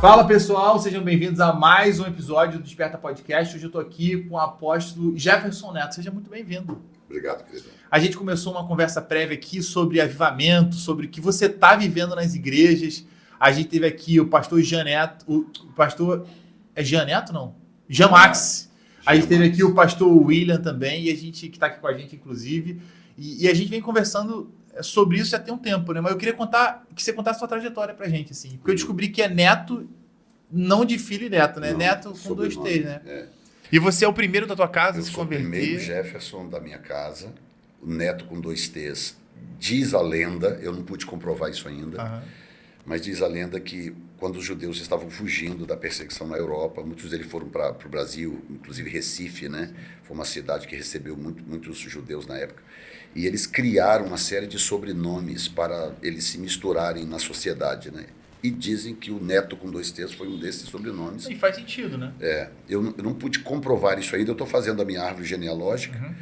Fala pessoal, sejam bem-vindos a mais um episódio do Desperta Podcast. Hoje eu estou aqui com o apóstolo Jefferson Neto. Seja muito bem-vindo. Obrigado, querido. A gente começou uma conversa prévia aqui sobre avivamento, sobre o que você está vivendo nas igrejas. A gente teve aqui o pastor Jean Neto, o pastor... É Jean Neto, não? Jean Max. A gente teve aqui o pastor William também, e a gente que está aqui com a gente, inclusive. E a gente vem conversando sobre isso já tem um tempo, né? Mas eu queria que você contasse a sua trajetória pra gente, assim. Porque eu descobri que é neto, não de filho e neto, né? Não, neto com 2 T's, né? É. E você é o primeiro da tua casa a se converter? Eu sou o primeiro Jefferson da minha casa, o neto com 2 T's. Diz a lenda, eu não pude comprovar isso ainda, mas diz a lenda que quando os judeus estavam fugindo da perseguição na Europa, muitos deles foram para o Brasil, inclusive Recife, né? Foi uma cidade que recebeu muitos judeus na época. E eles criaram uma série de sobrenomes para eles se misturarem na sociedade, né? E dizem que o neto com 2 T's foi um desses sobrenomes. E faz sentido, né? Eu não pude comprovar isso ainda, eu estou fazendo a minha árvore genealógica,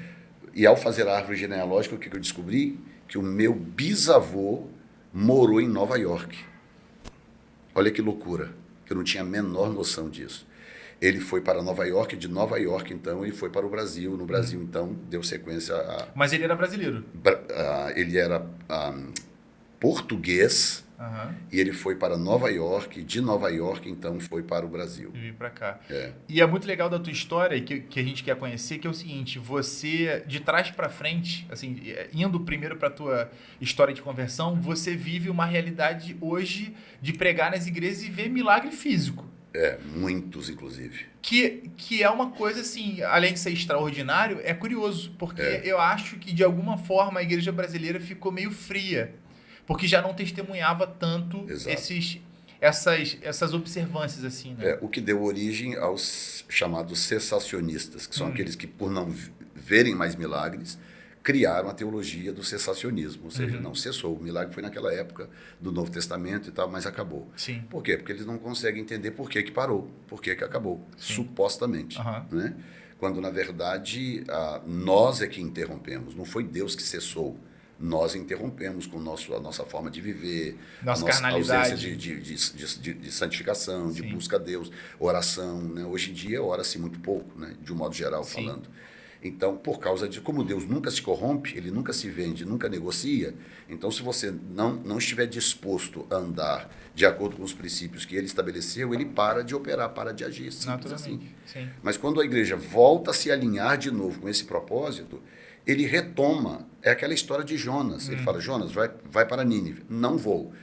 e ao fazer a árvore genealógica, o que eu descobri? Que o meu bisavô morou em Nova York. Olha que loucura, que eu não tinha a menor noção disso. Ele foi para Nova York, de Nova York, então, ele foi para o Brasil. No Brasil, então, deu sequência a... Mas ele era brasileiro? Ele era português, e ele foi para Nova York. De Nova York, então, foi para o Brasil. E veio para cá. E é muito legal da tua história, que a gente quer conhecer, que é o seguinte, você, de trás para frente, assim, indo primeiro para a tua história de conversão, você vive uma realidade hoje de pregar nas igrejas e ver milagre físico. Muitos, inclusive. Que é uma coisa, assim, além de ser extraordinário, é curioso, porque eu acho que, de alguma forma, a igreja brasileira ficou meio fria, porque já não testemunhava tanto essas observâncias, assim, né? O que deu origem aos chamados cessacionistas, que são aqueles que, por não verem mais milagres, criaram a teologia do cessacionismo, ou seja, não cessou. O milagre foi naquela época do Novo Testamento e tal, mas acabou. Sim. Por quê? Porque eles não conseguem entender por que parou, por que acabou, supostamente. Né? Quando, na verdade, nós é que interrompemos, não foi Deus que cessou. Nós interrompemos com a nossa forma de viver, nossa carnalidade, ausência de santificação, de busca a Deus, oração. Né? Hoje em dia ora-se muito pouco, né? De um modo geral falando. Então, por causa de como Deus nunca se corrompe, ele nunca se vende, nunca negocia, então se você não estiver disposto a andar de acordo com os princípios que ele estabeleceu, ele para de operar, para de agir, simples assim. Sim. Mas quando a igreja volta a se alinhar de novo com esse propósito, ele retoma, é aquela história de Jonas. Ele fala, Jonas, vai para Nínive. Não vou.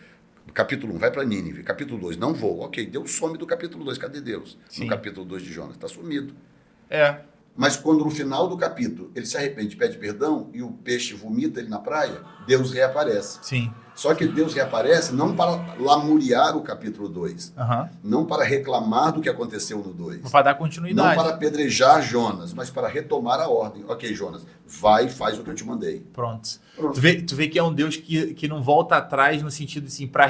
Capítulo 1, vai para Nínive. Capítulo 2, não vou. Ok, Deus some do capítulo 2. Cadê Deus? No capítulo 2 de Jonas. Está sumido. Mas quando no final do capítulo ele se arrepende, pede perdão e o peixe vomita ele na praia, Deus reaparece. Sim. Só que Deus reaparece não para lamuriar o capítulo 2, não para reclamar do que aconteceu no 2. Para dar continuidade. Não para apedrejar Jonas, mas para retomar a ordem. Ok, Jonas, vai e faz o que eu te mandei. Pronto. Tu vê que é um Deus que não volta atrás no sentido assim, para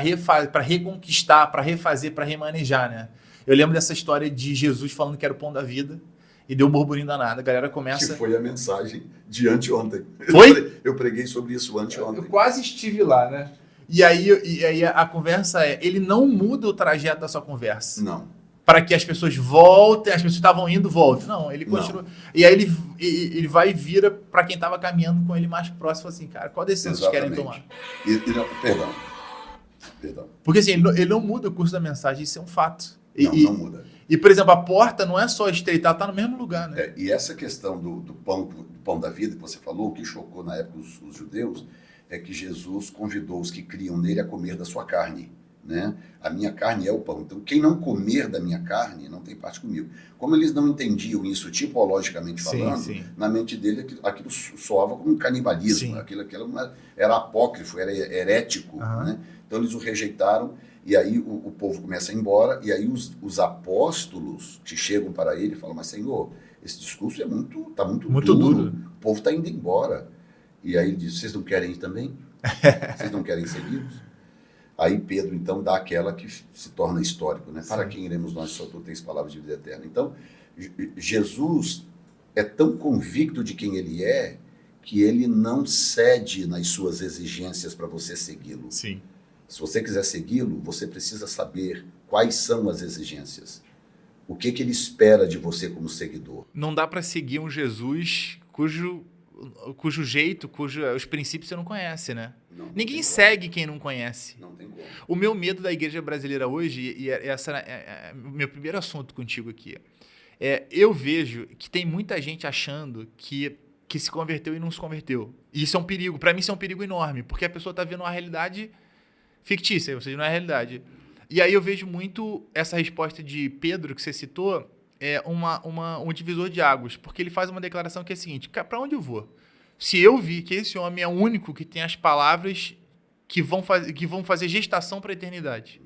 reconquistar, para refazer, para remanejar, né? Eu lembro dessa história de Jesus falando que era o pão da vida. E deu um burburinho danado. A galera começa... Que foi a mensagem de anteontem. Foi? Eu preguei sobre isso anteontem. Eu quase estive lá, né? E aí a conversa ele não muda o trajeto da sua conversa. Não. Para que as pessoas voltem, as pessoas estavam indo, voltem. Não, ele continua. Não. E aí ele vai e vira para quem estava caminhando com ele mais próximo, assim, cara, qual decisão vocês querem tomar? Perdão. Porque assim, ele não muda o curso da mensagem, isso é um fato. Não muda. E, por exemplo, a porta não é só estreitar, está no mesmo lugar, né? E essa questão do pão da vida que você falou, que chocou na época os judeus, é que Jesus convidou os que criam nele a comer da sua carne. Né? A minha carne é o pão. Então, quem não comer da minha carne não tem parte comigo. Como eles não entendiam isso tipologicamente falando, na mente dele aquilo soava como um canibalismo. Aquilo era apócrifo, era herético. Né? Então, eles o rejeitaram. E aí o povo começa a ir embora, e aí os apóstolos que chegam para ele falam, mas Senhor, esse discurso está muito duro, o povo está indo embora. E aí ele diz, vocês não querem ir também? Vocês não querem segui-los? Aí Pedro, então, dá aquela que se torna histórico, né? Para quem iremos nós, só tu tens palavras de vida eterna. Então, Jesus é tão convicto de quem ele é, que ele não cede nas suas exigências para você segui-lo. Sim. Se você quiser segui-lo, você precisa saber quais são as exigências. O que ele espera de você como seguidor. Não dá para seguir um Jesus cujo jeito, os princípios você não conhece, né? Ninguém segue quem não conhece. Não tem como. O meu medo da igreja brasileira hoje, e esse é o meu primeiro assunto contigo aqui, eu vejo que tem muita gente achando que se converteu e não se converteu. E isso é um perigo. Para mim, isso é um perigo enorme, porque a pessoa está vendo uma realidade fictícia, ou seja, não é a realidade. E aí eu vejo muito essa resposta de Pedro, que você citou, um divisor de águas, porque ele faz uma declaração que é a seguinte: para onde eu vou? Se eu vi que esse homem é o único que tem as palavras que vão fazer gestação para a eternidade.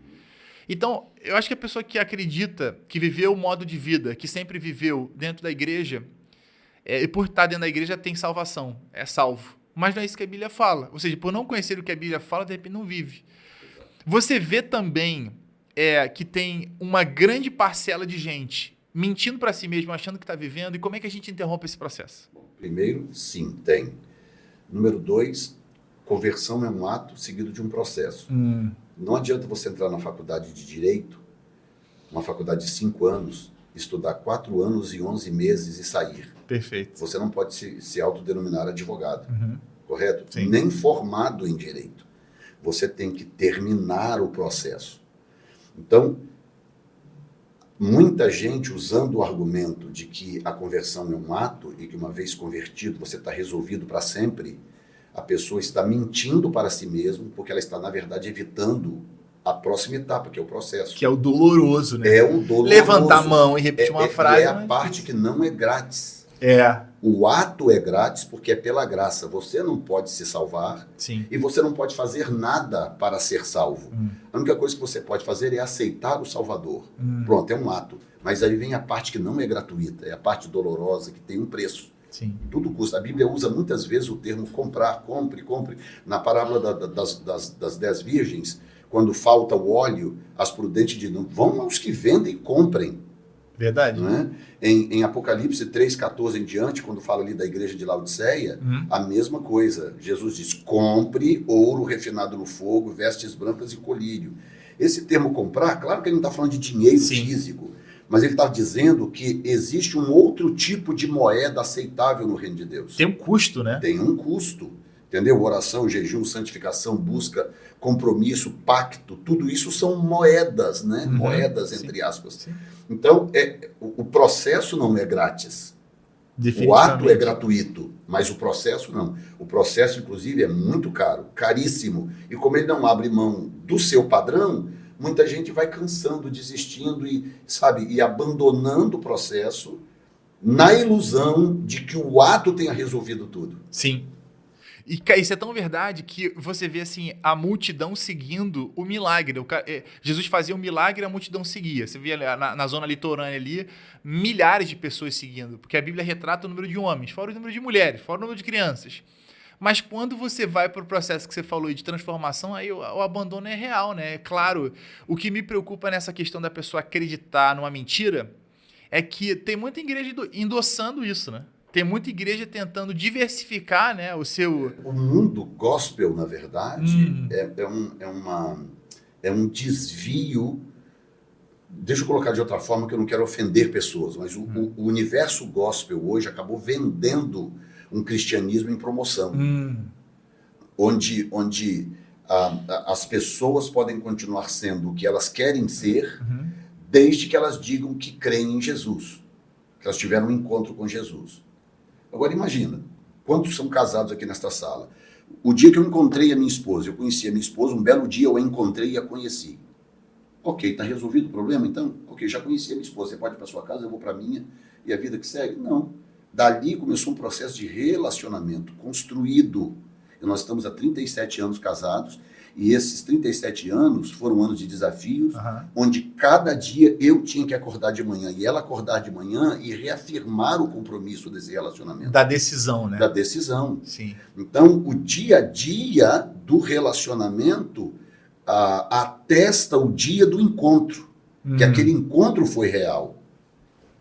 Então, eu acho que a pessoa que acredita, que viveu o modo de vida, que sempre viveu dentro da igreja, e por estar dentro da igreja tem salvação, é salvo. Mas não é isso que a Bíblia fala. Ou seja, por não conhecer o que a Bíblia fala, de repente não vive. Você vê também que tem uma grande parcela de gente mentindo para si mesmo, achando que está vivendo, e como é que a gente interrompe esse processo? Bom, primeiro, sim, tem. Número 2, conversão é um ato seguido de um processo. Não adianta você entrar na faculdade de Direito, uma faculdade de 5 anos, estudar 4 anos e 11 meses e sair. Perfeito. Você não pode se autodenominar advogado, correto? Sim. Nem formado em Direito. Você tem que terminar o processo. Então, muita gente usando o argumento de que a conversão é um ato e que uma vez convertido você está resolvido para sempre, a pessoa está mentindo para si mesma porque ela está, na verdade, evitando a próxima etapa, que é o processo. Que é o doloroso, né? É o doloroso. Levantar a mão e repetir uma frase. É a parte que não é grátis. É. O ato é grátis porque é pela graça. Você não pode se salvar. Sim. E você não pode fazer nada para ser salvo. A única coisa que você pode fazer é aceitar o Salvador. Pronto, é um ato. Mas aí vem a parte que não é gratuita, é a parte dolorosa, que tem um preço. Sim. Tudo custa. A Bíblia usa muitas vezes o termo comprar, compre. Na parábola das 10 virgens, quando falta o óleo, as prudentes dizem, vão aos que vendem e comprem. Verdade. Não é? Em Apocalipse 3,14 em diante, quando fala ali da igreja de Laodiceia, a mesma coisa. Jesus diz, compre ouro refinado no fogo, vestes brancas e colírio. Esse termo comprar, claro que ele não está falando de dinheiro físico, mas ele está dizendo que existe um outro tipo de moeda aceitável no reino de Deus. Tem um custo, né? Tem um custo. Entendeu? Oração, jejum, santificação, busca, compromisso, pacto, tudo isso são moedas, né? Moedas, entre aspas. Sim. Então, o processo não é grátis. O ato é gratuito, mas o processo não. O processo, inclusive, é muito caro, caríssimo. E como ele não abre mão do seu padrão, muita gente vai cansando, desistindo e abandonando o processo na ilusão de que o ato tenha resolvido tudo. Sim. E isso é tão verdade que você vê assim, a multidão seguindo o milagre. Jesus fazia um milagre e a multidão seguia. Você via na zona litorânea ali, milhares de pessoas seguindo, porque a Bíblia retrata o número de homens, fora o número de mulheres, fora o número de crianças. Mas quando você vai para o processo que você falou de transformação, aí o abandono é real, né? É claro, o que me preocupa nessa questão da pessoa acreditar numa mentira é que tem muita igreja endossando isso, né? Tem muita igreja tentando diversificar, né, o seu... O mundo gospel, na verdade, é um desvio. Deixa eu colocar de outra forma, que eu não quero ofender pessoas, mas o universo gospel hoje acabou vendendo um cristianismo em promoção, onde as pessoas podem continuar sendo o que elas querem ser, desde que elas digam que creem em Jesus, que elas tiveram um encontro com Jesus. Agora imagina, quantos são casados aqui nesta sala? O dia que eu encontrei a minha esposa, eu conheci a minha esposa, um belo dia eu a encontrei e a conheci. Ok, está resolvido o problema então? Ok, já conheci a minha esposa, você pode ir para sua casa, eu vou para a minha, e a vida que segue? Não. Dali começou um processo de relacionamento construído. E nós estamos há 37 anos casados, e esses 37 anos foram anos de desafios, onde cada dia eu tinha que acordar de manhã, e ela acordar de manhã e reafirmar o compromisso desse relacionamento. Da decisão, né? Da decisão. Sim. Então, o dia a dia do relacionamento atesta o dia do encontro, que aquele encontro foi real.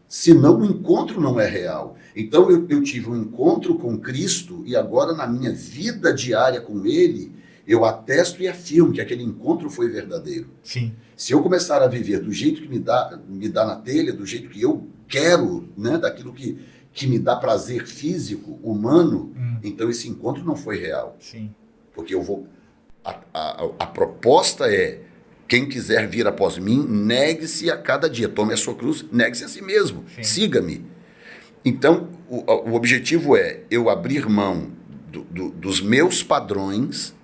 Senão o encontro não é real. Então, eu tive um encontro com Cristo, e agora na minha vida diária com Ele, eu atesto e afirmo que aquele encontro foi verdadeiro. Sim. Se eu começar a viver do jeito que me dá na telha, do jeito que eu quero, né, daquilo que me dá prazer físico, humano, então esse encontro não foi real. Sim. Porque eu vou... A proposta é: quem quiser vir após mim, negue-se a cada dia. Tome a sua cruz, negue-se a si mesmo. Siga-me. Então, o objetivo é eu abrir mão dos meus padrões,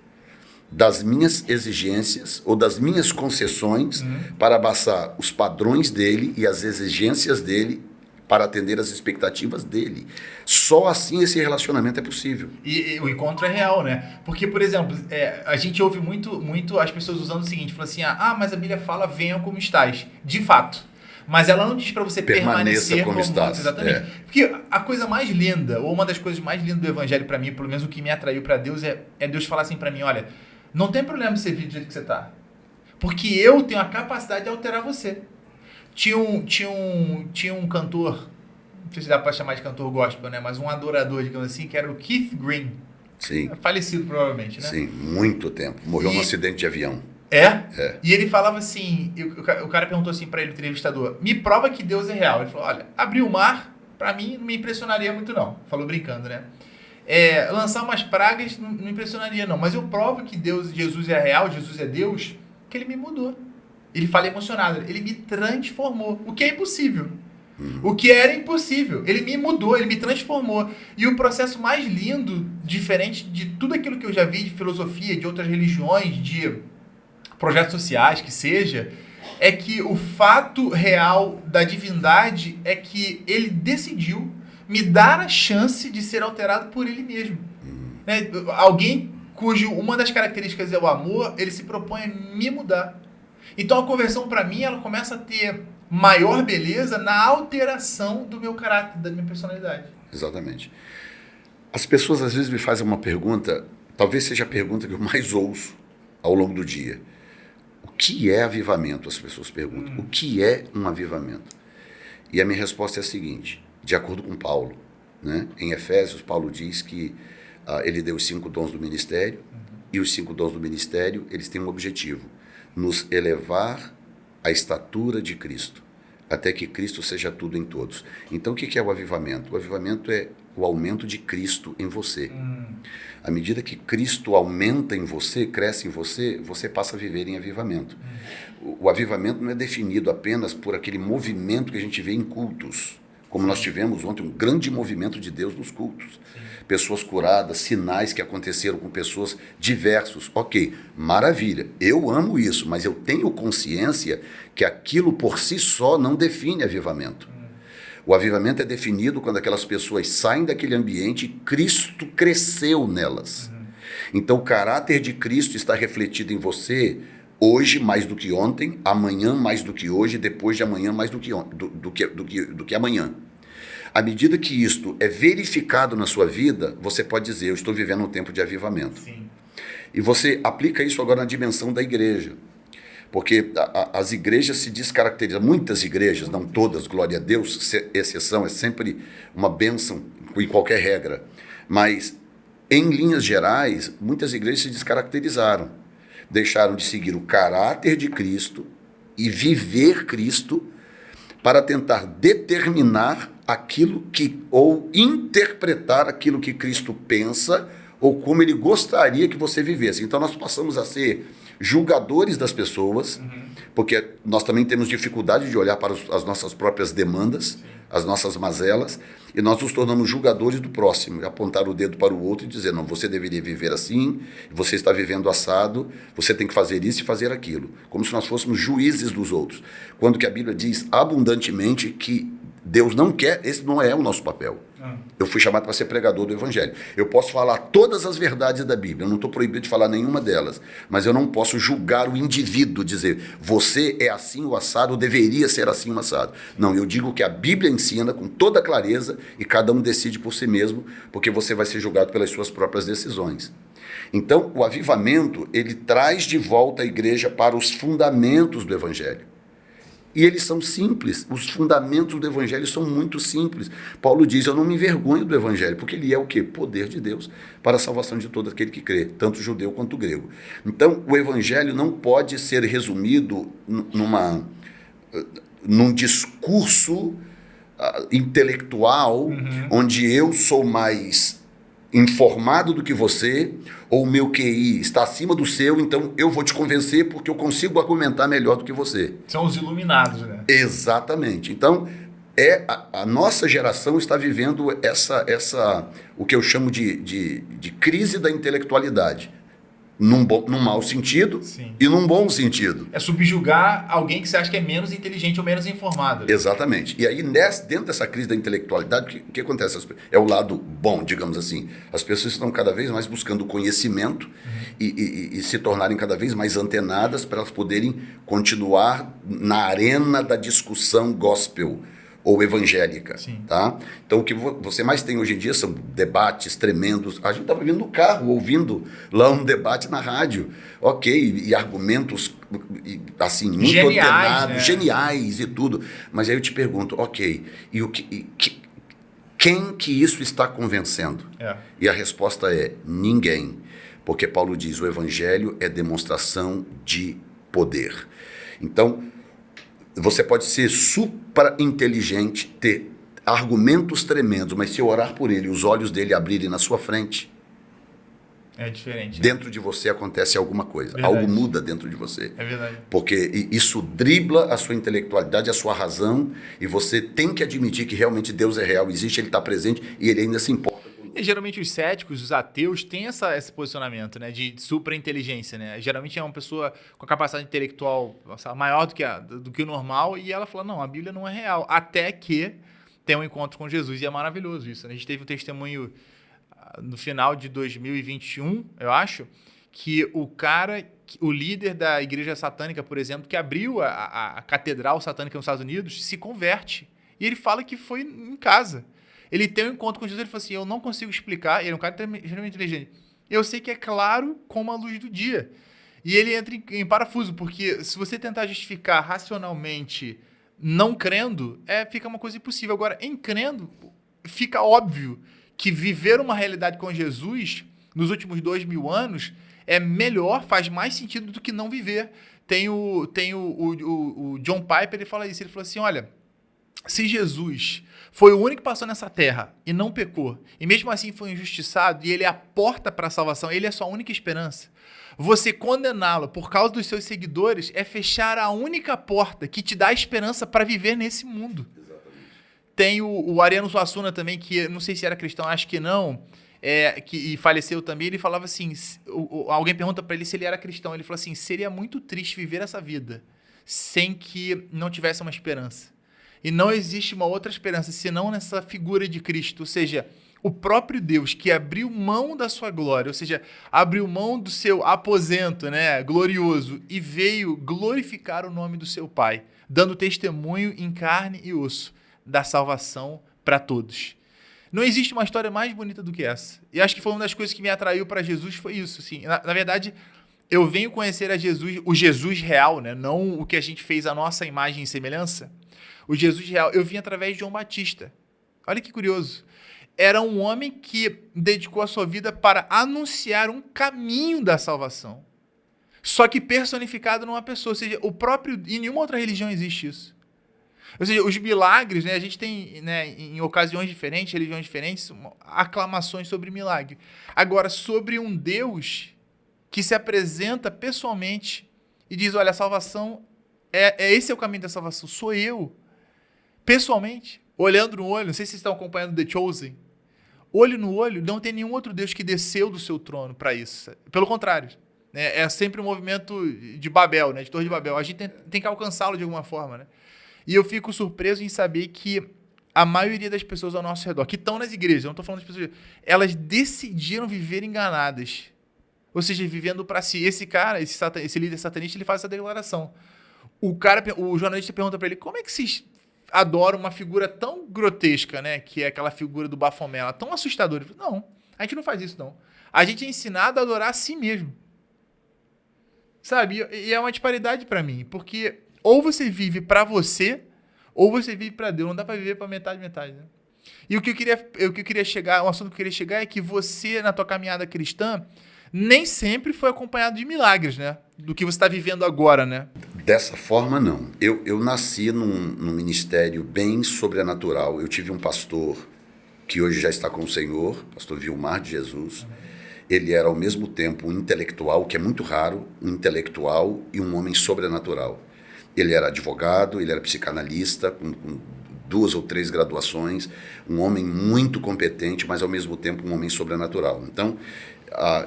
das minhas exigências ou das minhas concessões para abaixar os padrões dele e as exigências dele para atender as expectativas dele. Só assim esse relacionamento é possível. E o encontro é real, né? Porque, por exemplo, a gente ouve muito as pessoas usando o seguinte, falando assim, mas a Bíblia fala, venham como estás. De fato. Mas ela não diz para você permanecer como estás. Exatamente. Porque a coisa mais linda, ou uma das coisas mais lindas do evangelho para mim, pelo menos o que me atraiu para Deus, é Deus falar assim para mim, olha, não tem problema você vir do jeito que você tá. Porque eu tenho a capacidade de alterar você. Tinha um cantor, não sei se dá para chamar de cantor gospel, né? Mas um adorador, digamos assim, que era o Keith Green. Sim. Falecido provavelmente, né? Sim, muito tempo. Morreu num acidente de avião. É? E ele falava assim, o cara perguntou assim para ele, o entrevistador, me prova que Deus é real. Ele falou, olha, abrir o mar, para mim, não me impressionaria muito não. Falou brincando, né? Lançar umas pragas não me impressionaria não. Mas eu provo que Jesus é real, Jesus é Deus, que ele me mudou. Ele fala emocionado, ele me transformou. O que é impossível. O que era impossível. Ele me mudou, ele me transformou. E o processo mais lindo, diferente de tudo aquilo que eu já vi de filosofia, de outras religiões, de projetos sociais, que seja, é que o fato real da divindade é que ele decidiu me dar a chance de ser alterado por ele mesmo. Né? Alguém cujo uma das características é o amor, ele se propõe a me mudar. Então a conversão para mim, ela começa a ter maior beleza na alteração do meu caráter, da minha personalidade. Exatamente. As pessoas às vezes me fazem uma pergunta, talvez seja a pergunta que eu mais ouço ao longo do dia. O que é avivamento? As pessoas perguntam. O que é um avivamento? E a minha resposta é a seguinte, de acordo com Paulo, né? Em Efésios, Paulo diz que ele deu os 5 dons do ministério, e os 5 dons do ministério, eles têm um objetivo: nos elevar à estatura de Cristo, até que Cristo seja tudo em todos. Então, o que é o avivamento? O avivamento é o aumento de Cristo em você. À medida que Cristo aumenta em você, cresce em você, você passa a viver em avivamento. O avivamento não é definido apenas por aquele movimento que a gente vê em cultos, como nós tivemos ontem, um grande movimento de Deus nos cultos. Pessoas curadas, sinais que aconteceram com pessoas diversos. Ok, maravilha, eu amo isso, mas eu tenho consciência que aquilo por si só não define avivamento. O avivamento é definido quando aquelas pessoas saem daquele ambiente e Cristo cresceu nelas. Então o caráter de Cristo está refletido em você hoje mais do que ontem, amanhã mais do que hoje, depois de amanhã mais do que amanhã. À medida que isto é verificado na sua vida, você pode dizer, eu estou vivendo um tempo de avivamento. Sim. E você aplica isso agora na dimensão da igreja. Porque as igrejas se descaracterizam, muitas igrejas, não todas, glória a Deus, exceção, é sempre uma bênção em qualquer regra. Mas, em linhas gerais, muitas igrejas se descaracterizaram. Deixaram de seguir o caráter de Cristo e viver Cristo para tentar determinar aquilo que, ou interpretar aquilo que Cristo pensa, ou como ele gostaria que você vivesse. Então nós passamos a ser julgadores das pessoas, porque nós também temos dificuldade de olhar para as nossas próprias demandas, as nossas mazelas, e nós nos tornamos julgadores do próximo, apontar o dedo para o outro e dizer, não, você deveria viver assim, você está vivendo assado, você tem que fazer isso e fazer aquilo, como se nós fôssemos juízes dos outros, quando que a Bíblia diz abundantemente que Deus não quer, esse não é o nosso papel. Eu fui chamado para ser pregador do Evangelho. Eu posso falar todas as verdades da Bíblia, eu não estou proibido de falar nenhuma delas, mas eu não posso julgar o indivíduo, dizer, você é assim o assado, deveria ser assim o assado. Não, eu digo que a Bíblia ensina com toda clareza e cada um decide por si mesmo, porque você vai ser julgado pelas suas próprias decisões. Então, o avivamento, ele traz de volta a igreja para os fundamentos do Evangelho. E eles são simples, os fundamentos do evangelho são muito simples. Paulo diz, eu não me envergonho do evangelho, porque ele é o quê? Poder de Deus para a salvação de todo aquele que crê, tanto judeu quanto grego. Então, o evangelho não pode ser resumido num discurso intelectual, onde eu sou mais informado do que você, ou o meu QI está acima do seu, então eu vou te convencer porque eu consigo argumentar melhor do que você. São os iluminados, né? Exatamente. Então, a nossa geração está vivendo o que eu chamo de crise da intelectualidade. Num mau sentido. Sim. E num bom sentido. É subjugar alguém que você acha que é menos inteligente ou menos informado. Exatamente. E aí, dentro dessa crise da intelectualidade, o que acontece? É o lado bom, digamos assim. As pessoas estão cada vez mais buscando conhecimento e se tornarem cada vez mais antenadas para elas poderem continuar na arena da discussão gospel ou evangélica. Sim. Tá? Então, o que você mais tem hoje em dia são debates tremendos. A gente estava vendo no carro, ouvindo lá um debate na rádio, e argumentos assim, muito geniais, ordenados, né? geniais e tudo. Mas aí eu te pergunto, quem que isso está convencendo? E a resposta é ninguém. Porque Paulo diz, o evangelho é demonstração de poder. Então, você pode ser super inteligente, ter argumentos tremendos, mas se eu orar por ele, os olhos dele abrirem na sua frente, é diferente. Dentro de você acontece alguma coisa. Verdade. Algo muda dentro de você. É verdade. Porque isso dribla a sua intelectualidade, a sua razão, e você tem que admitir que realmente Deus é real, existe, ele está presente e ele ainda se importa. E geralmente os céticos, os ateus, têm esse posicionamento, né, de superinteligência, né? Geralmente é uma pessoa com a capacidade intelectual maior do que o normal e ela fala, não, a Bíblia não é real. Até que tem um encontro com Jesus e é maravilhoso isso, né? A gente teve um testemunho no final de 2021, eu acho, que o líder da igreja satânica, por exemplo, que abriu a catedral satânica nos Estados Unidos, se converte. E ele fala que foi em casa. Ele tem um encontro com Jesus, ele fala assim, eu não consigo explicar, ele é um cara extremamente inteligente. Eu sei que é claro como a luz do dia. E ele entra em parafuso, porque se você tentar justificar racionalmente não crendo, fica uma coisa impossível. Agora, em crendo, fica óbvio que viver uma realidade com Jesus nos últimos 2000 anos é melhor, faz mais sentido do que não viver. Tem o John Piper, ele fala isso, ele falou assim, olha, se Jesus foi o único que passou nessa terra e não pecou, e mesmo assim foi injustiçado, e ele é a porta para a salvação, ele é a sua única esperança, você condená-lo por causa dos seus seguidores é fechar a única porta que te dá a esperança para viver nesse mundo. Exatamente. Tem o Ariano Suassuna também, que não sei se era cristão, acho que não, e faleceu também, ele falava assim, alguém pergunta para ele se ele era cristão, ele falou assim, seria muito triste viver essa vida sem que não tivesse uma esperança. E não existe uma outra esperança, senão nessa figura de Cristo, ou seja, o próprio Deus que abriu mão da sua glória, ou seja, abriu mão do seu aposento, né, glorioso, e veio glorificar o nome do seu Pai, dando testemunho em carne e osso da salvação para todos. Não existe uma história mais bonita do que essa. E acho que foi uma das coisas que me atraiu para Jesus, foi isso. Assim. Na verdade, eu venho conhecer a Jesus, o Jesus real, né, não o que a gente fez a nossa imagem e semelhança. O Jesus real, eu vim através de João Batista. Olha que curioso. Era um homem que dedicou a sua vida para anunciar um caminho da salvação. Só que personificado numa pessoa. Ou seja, em nenhuma outra religião existe isso. Ou seja, os milagres, né, a gente tem, né, em ocasiões diferentes, religiões diferentes, aclamações sobre milagre. Agora, sobre um Deus que se apresenta pessoalmente e diz, olha, a salvação, esse é o caminho da salvação, sou eu. Pessoalmente, olhando no olho, não sei se vocês estão acompanhando The Chosen, olho no olho, não tem nenhum outro Deus que desceu do seu trono para isso. Pelo contrário, né? É sempre um movimento de Babel, né? De Torre de Babel. A gente tem que alcançá-lo de alguma forma, né? E eu fico surpreso em saber que a maioria das pessoas ao nosso redor, que estão nas igrejas, eu não estou falando das pessoas, elas decidiram viver enganadas. Ou seja, vivendo para si. Esse cara, esse líder satanista, ele faz essa declaração. O jornalista pergunta para ele, como é que vocês adoram uma figura tão grotesca, né? Que é aquela figura do Baphomet, ela tão assustadora. Ele fala, não, a gente não faz isso, não. A gente é ensinado a adorar a si mesmo. Sabe? E é uma disparidade para mim, porque ou você vive para você, ou você vive para Deus. Não dá para viver para metade, né? E o que eu queria chegar, o assunto que eu queria chegar é que você, na tua caminhada cristã, nem sempre foi acompanhado de milagres, né? Do que você está vivendo agora, né? Dessa forma, não. Eu nasci num ministério bem sobrenatural. Eu tive um pastor que hoje já está com o Senhor, pastor Vilmar de Jesus. Ele era, ao mesmo tempo, um intelectual, que é muito raro, um intelectual e um homem sobrenatural. Ele era advogado, ele era psicanalista, com 2 ou 3 graduações, um homem muito competente, mas, ao mesmo tempo, um homem sobrenatural. Então,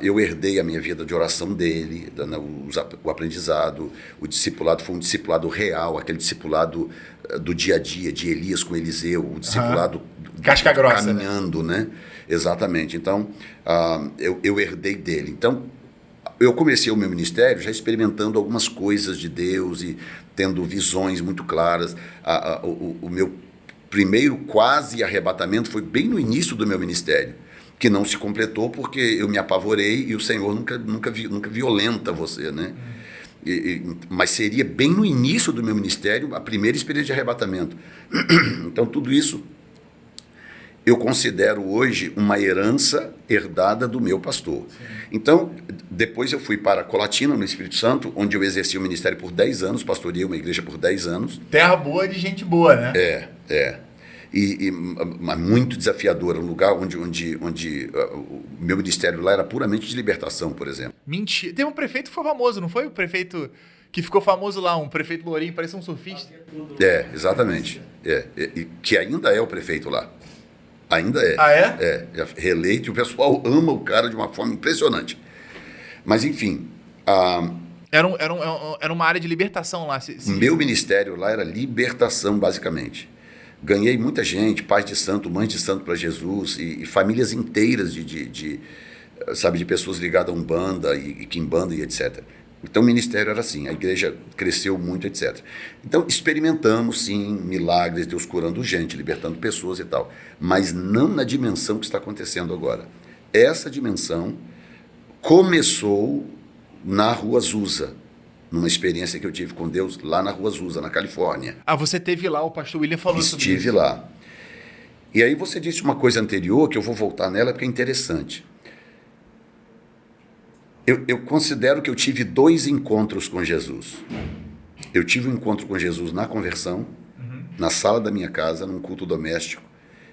eu herdei a minha vida de oração dele, o aprendizado, o discipulado foi um discipulado real, aquele discipulado do dia a dia, de Elias com Eliseu, o discipulado casca grossa, caminhando, né? Exatamente. Então, eu herdei dele. Então, eu comecei o meu ministério já experimentando algumas coisas de Deus e tendo visões muito claras. O meu primeiro quase arrebatamento foi bem no início do meu ministério, que não se completou porque eu me apavorei e o Senhor nunca violenta você, né? Mas seria bem no início do meu ministério a primeira experiência de arrebatamento. Então, tudo isso eu considero hoje uma herança herdada do meu pastor. Sim. Então, depois eu fui para Colatina, no Espírito Santo, onde eu exerci o ministério por 10 anos, pastoreei uma igreja por 10 anos. Terra boa de gente boa, né? É. Mas muito desafiadora, um lugar onde o meu ministério lá era puramente de libertação, por exemplo. Mentira. Tem um prefeito que foi famoso, não foi? O prefeito que ficou famoso lá, um prefeito lourinho, parecia um surfista. Exatamente. Que ainda é o prefeito lá. Ainda é. Ah, é? Reeleito, o pessoal ama o cara de uma forma impressionante. Mas, enfim... Era uma área de libertação lá. Meu ministério lá era libertação, basicamente. Ganhei muita gente, pais de santo, mães de santo para Jesus, e famílias inteiras de pessoas ligadas a Umbanda e Quimbanda e etc. Então, o ministério era assim, a igreja cresceu muito, etc. Então, experimentamos, sim, milagres, Deus curando gente, libertando pessoas e tal, mas não na dimensão que está acontecendo agora. Essa dimensão começou na Rua Azusa, numa experiência que eu tive com Deus lá na Rua Azusa, na Califórnia. Você teve lá, o pastor William falou sobre isso. Estive lá. E aí você disse uma coisa anterior, que eu vou voltar nela porque é interessante. Eu considero que eu tive 2 encontros com Jesus. Eu tive um encontro com Jesus na conversão, na sala da minha casa, num culto doméstico,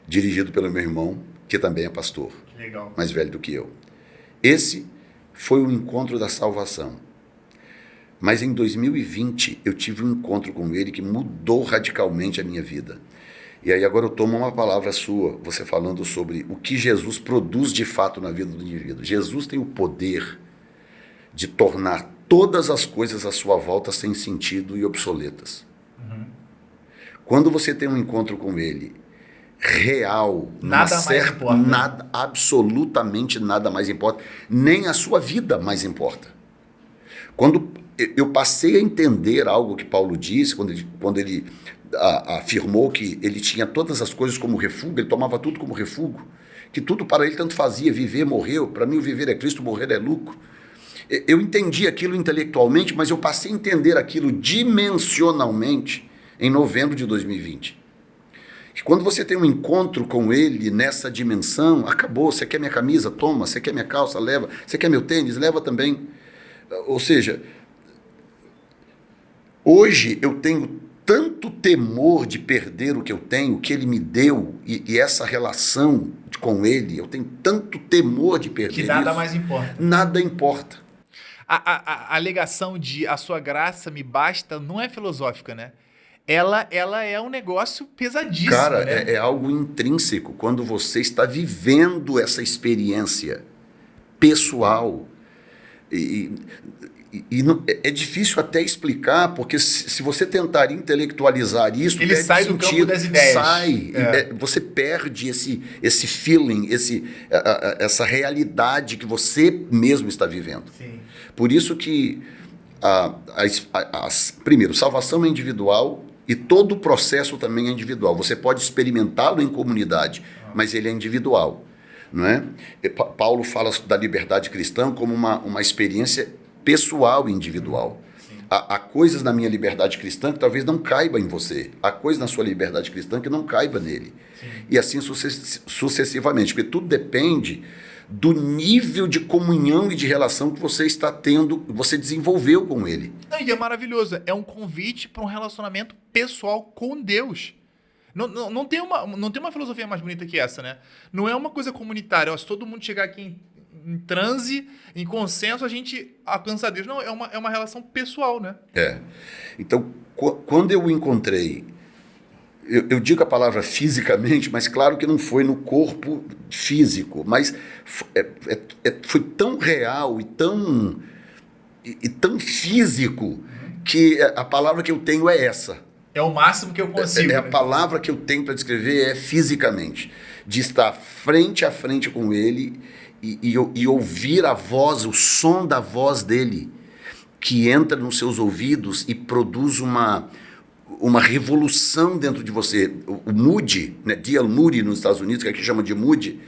dirigido pelo meu irmão, que também é pastor, legal, mais velho do que eu. Esse foi o encontro da salvação. Mas em 2020, eu tive um encontro com ele que mudou radicalmente a minha vida. E aí agora eu tomo uma palavra sua, você falando sobre o que Jesus produz de fato na vida do indivíduo. Jesus tem o poder de tornar todas as coisas à sua volta sem sentido e obsoletas. Quando você tem um encontro com ele real, absolutamente nada mais importa, nem a sua vida mais importa. Quando eu passei a entender algo que Paulo disse, quando ele afirmou que ele tinha todas as coisas como refúgio, ele tomava tudo como refúgio, que tudo para ele tanto fazia, viver, morrer, para mim o viver é Cristo, morrer é lucro. Eu entendi aquilo intelectualmente, mas eu passei a entender aquilo dimensionalmente em novembro de 2020. E quando você tem um encontro com ele nessa dimensão, acabou. Você quer minha camisa? Toma. Você quer minha calça? Leva. Você quer meu tênis? Leva também. Ou seja, hoje eu tenho tanto temor de perder o que eu tenho, o que ele me deu, e essa relação com ele, eu tenho tanto temor de perder que nada isso, mais importa. Nada importa. A alegação de a sua graça me basta não é filosófica, né? Ela é um negócio pesadíssimo. Cara, né? é algo intrínseco quando você está vivendo essa experiência pessoal. É difícil até explicar, porque se você tentar intelectualizar isso, ele sai do campo das ideias. Você perde esse feeling, essa realidade que você mesmo está vivendo. Sim. Por isso que, primeiro, salvação é individual e todo o processo também é individual. Você pode experimentá-lo em comunidade, mas ele é individual. Não é? Paulo fala da liberdade cristã como uma experiência pessoal e individual. Sim. há coisas na minha liberdade cristã que talvez não caiba em você. Há coisas na sua liberdade cristã que não caiba nele. Sim. E assim sucessivamente, porque tudo depende do nível de comunhão e de relação que você está tendo, você desenvolveu com ele. E é maravilhoso. É um convite para um relacionamento pessoal com Deus. Não tem uma filosofia mais bonita que essa, né? Não é uma coisa comunitária. Ó, se todo mundo chegar aqui em transe, em consenso, a gente alcança Deus. Não, é uma relação pessoal, né? Então, quando eu o encontrei, eu digo a palavra fisicamente, mas claro que não foi no corpo físico, mas foi tão real e tão físico que a palavra que eu tenho é essa. É o máximo que eu consigo. A palavra que eu tenho para descrever é fisicamente, de estar frente a frente com ele e ouvir a voz, o som da voz dele, que entra nos seus ouvidos e produz uma revolução dentro de você. O Moody, né? D.L. Moody nos Estados Unidos, que aqui chama de Moody.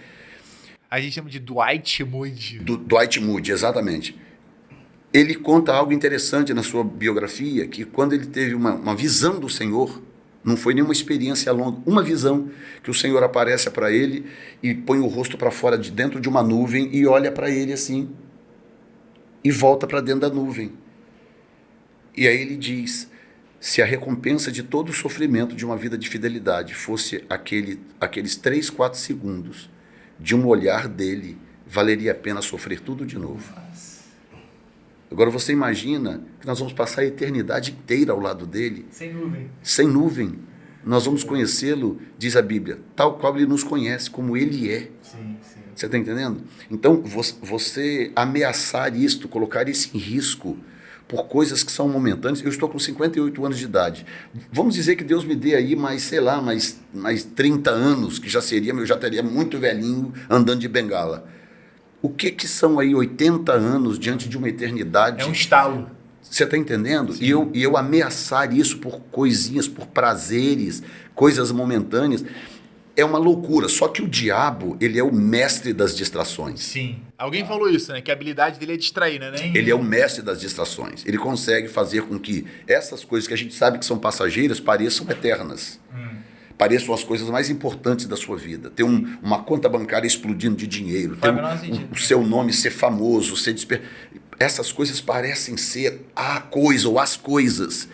A gente chama de Dwight Moody. Dwight Moody, exatamente. Ele conta algo interessante na sua biografia, que quando ele teve uma visão do Senhor, não foi nenhuma experiência longa, uma visão que o Senhor aparece para ele e põe o rosto para fora de dentro de uma nuvem e olha para ele assim e volta para dentro da nuvem. E aí ele diz: se a recompensa de todo o sofrimento de uma vida de fidelidade fosse aqueles 3, 4 segundos de um olhar dele, valeria a pena sofrer tudo de novo. Agora você imagina que nós vamos passar a eternidade inteira ao lado dele. Sem nuvem. Sem nuvem. Nós vamos conhecê-lo, diz a Bíblia, tal qual ele nos conhece, como ele é. Sim. Você está entendendo? Então, você ameaçar isto, colocar isso em risco por coisas que são momentâneas. Eu estou com 58 anos de idade. Vamos dizer que Deus me dê aí mais 30 anos, que eu já teria muito velhinho andando de bengala. O que são aí 80 anos diante de uma eternidade? É um estalo. Você está entendendo? E eu ameaçar isso por coisinhas, por prazeres, coisas momentâneas, é uma loucura. Só que o diabo, ele é o mestre das distrações. Sim. Alguém falou isso, né? Que a habilidade dele é distrair, né? Ele é o mestre das distrações. Ele consegue fazer com que essas coisas que a gente sabe que são passageiras pareçam eternas. Pareçam as coisas mais importantes da sua vida. Ter uma conta bancária explodindo de dinheiro, ter o seu nome ser famoso, essas coisas parecem ser a coisa ou as coisas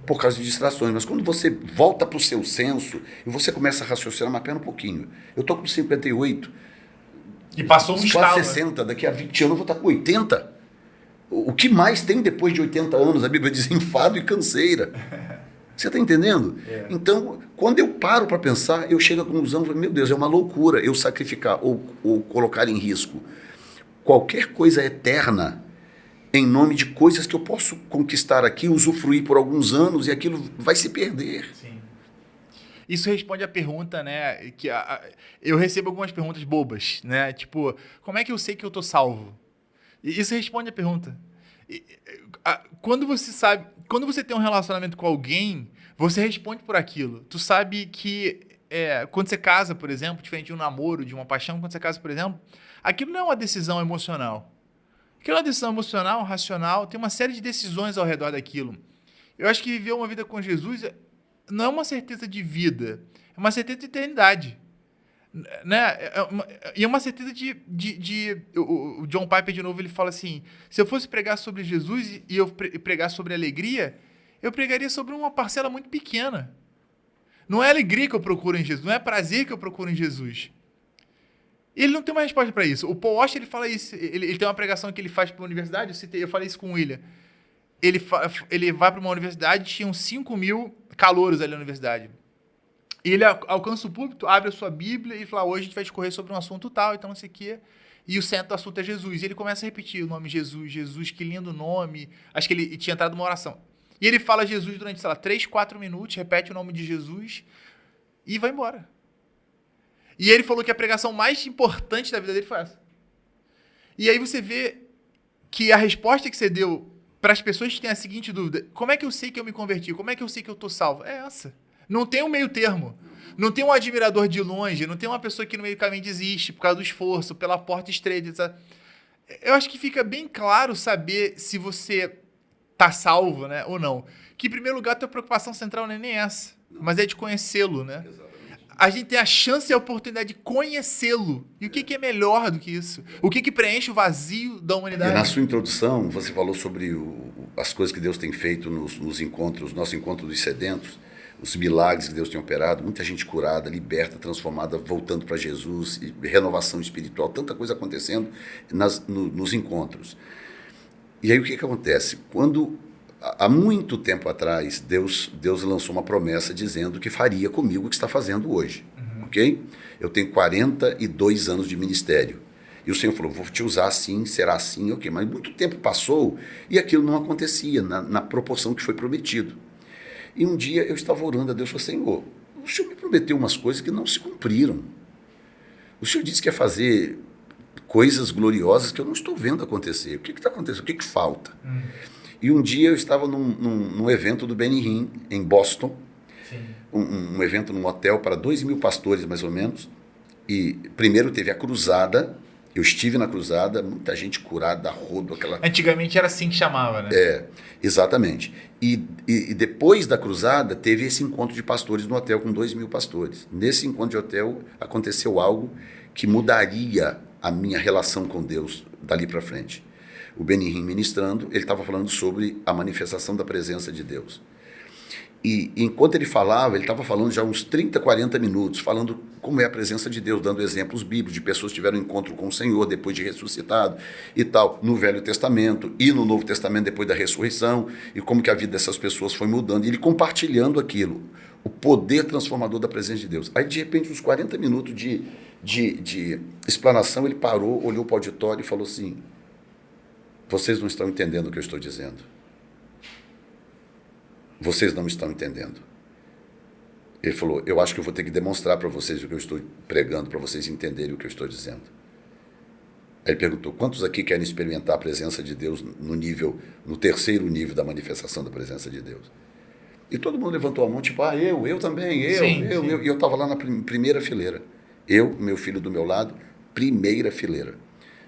por causa de distrações. Mas quando você volta para o seu senso e você começa a raciocinar, mas pera um pouquinho. Eu estou com 58. E passou um estalo. Quase 60, daqui a 20 anos eu vou estar com 80. O que mais tem depois de 80 anos? A Bíblia diz enfado e canseira. Você está entendendo? Então, quando eu paro para pensar, eu chego à conclusão, meu Deus, é uma loucura eu sacrificar ou colocar em risco qualquer coisa eterna em nome de coisas que eu posso conquistar aqui, usufruir por alguns anos e aquilo vai se perder. Sim. Isso responde à pergunta, né? Que eu recebo algumas perguntas bobas, né? Tipo, como é que eu sei que eu tô salvo? E isso responde à pergunta. Quando você tem um relacionamento com alguém, você responde por aquilo. Tu sabe que quando você casa, por exemplo, diferente de um namoro, de uma paixão, quando você casa, por exemplo, aquilo não é uma decisão emocional. Aquilo é uma decisão emocional, racional, tem uma série de decisões ao redor daquilo. Eu acho que viver uma vida com Jesus não é uma certeza de vida, é uma certeza de eternidade. Né? E é uma certeza o John Piper, de novo, ele fala assim: se eu fosse pregar sobre Jesus e eu pregar sobre alegria, eu pregaria sobre uma parcela muito pequena. Não é alegria que eu procuro em Jesus, não é prazer que eu procuro em Jesus. Ele não tem uma resposta para isso. O Paul Washer, ele fala isso, ele tem uma pregação que ele faz para a universidade, eu falei isso com o William. Ele vai para uma universidade, tinham 5.000 calouros ali na universidade. E ele alcança o púlpito, abre a sua Bíblia e fala: hoje a gente vai discorrer sobre um assunto tal, então não sei o quê. E o centro do assunto é Jesus. E ele começa a repetir o nome Jesus, Jesus, que lindo nome. Acho que ele tinha entrado numa oração. E ele fala Jesus durante, 3, 4 minutos, repete o nome de Jesus e vai embora. E ele falou que a pregação mais importante da vida dele foi essa. E aí você vê que a resposta que você deu para as pessoas que têm a seguinte dúvida: como é que eu sei que eu me converti? Como é que eu sei que eu estou salvo? É essa. Não tem um meio termo. Não tem um admirador de longe. Não tem uma pessoa que no meio do caminho desiste por causa do esforço, pela porta estreita. Etc. Eu acho que fica bem claro saber se você tá salvo, né? Ou não. Que, em primeiro lugar, a tua preocupação central não é nem essa, mas é de conhecê-lo, né? Exatamente. A gente tem a chance e a oportunidade de conhecê-lo. E o que é melhor do que isso? O que preenche o vazio da E humanidade? na sua introdução, você falou sobre as coisas que Deus tem feito nos encontros, nosso encontro dos sedentos, os milagres que Deus tem operado, muita gente curada, liberta, transformada, voltando para Jesus, renovação espiritual, tanta coisa acontecendo nos encontros. E aí o que acontece? Quando, há muito tempo atrás, Deus lançou uma promessa dizendo que faria comigo o que está fazendo hoje, ok? Eu tenho 42 anos de ministério. E o Senhor falou, vou te usar assim, será assim, ok. Mas muito tempo passou e aquilo não acontecia na proporção que foi prometido. E um dia eu estava orando a Deus e falei, Senhor, o Senhor me prometeu umas coisas que não se cumpriram. O Senhor disse que ia fazer coisas gloriosas que eu não estou vendo acontecer. O que está acontecendo? O que falta? E um dia eu estava num evento do Benny Hinn, em Boston, um evento num hotel para 2.000 pastores, mais ou menos. E primeiro teve a cruzada, eu estive na cruzada, muita gente curada, rodo, aquela... Antigamente era assim que chamava, né? Exatamente. E depois da cruzada, teve esse encontro de pastores no hotel com 2.000 pastores. Nesse encontro de hotel, aconteceu algo que mudaria a minha relação com Deus dali para frente. O Benny Hinn ministrando, ele estava falando sobre a manifestação da presença de Deus. E enquanto ele falava, ele estava falando já uns 30, 40 minutos, falando como é a presença de Deus, dando exemplos bíblicos de pessoas que tiveram um encontro com o Senhor depois de ressuscitado e tal, no Velho Testamento e no Novo Testamento depois da ressurreição, e como que a vida dessas pessoas foi mudando, e ele compartilhando aquilo, o poder transformador da presença de Deus. Aí, de repente, uns 40 minutos de explanação, ele parou, olhou para o auditório e falou assim, vocês não estão entendendo o que eu estou dizendo. Vocês não estão entendendo. Ele falou, eu acho que eu vou ter que demonstrar para vocês o que eu estou pregando, para vocês entenderem o que eu estou dizendo. Aí ele perguntou, quantos aqui querem experimentar a presença de Deus no terceiro nível da manifestação da presença de Deus? E todo mundo levantou a mão, tipo, eu também, eu. E eu estava lá na primeira fileira. Eu, meu filho do meu lado, primeira fileira.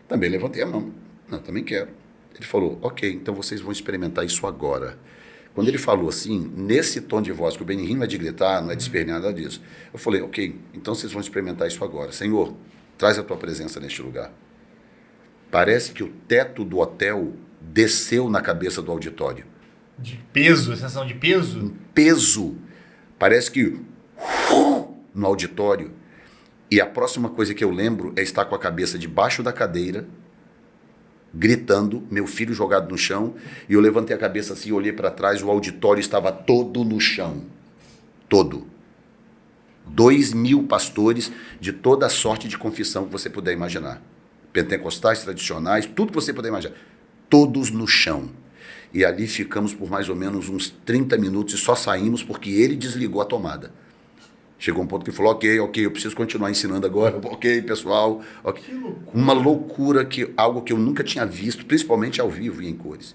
Também levantei a mão. Não, também quero. Ele falou, ok, então vocês vão experimentar isso agora. Quando ele falou assim, nesse tom de voz, que o Benny Hinn não é de gritar, não é de espernear, nada disso. Eu falei, ok, então vocês vão experimentar isso agora. Senhor, traz a tua presença neste lugar. Parece que o teto do hotel desceu na cabeça do auditório. De peso, sensação de peso? Um peso. Parece que no auditório. E a próxima coisa que eu lembro é estar com a cabeça debaixo da cadeira, gritando, meu filho jogado no chão, e eu levantei a cabeça assim, olhei para trás, o auditório estava todo no chão. Todo. 2.000 pastores de toda a sorte de confissão que você puder imaginar. Pentecostais, tradicionais, tudo que você puder imaginar. Todos no chão. E ali ficamos por mais ou menos uns 30 minutos e só saímos porque ele desligou a tomada. Chegou um ponto que falou, ok, eu preciso continuar ensinando agora, ok, pessoal. Okay. Que loucura. Uma loucura, algo que eu nunca tinha visto, principalmente ao vivo e em cores.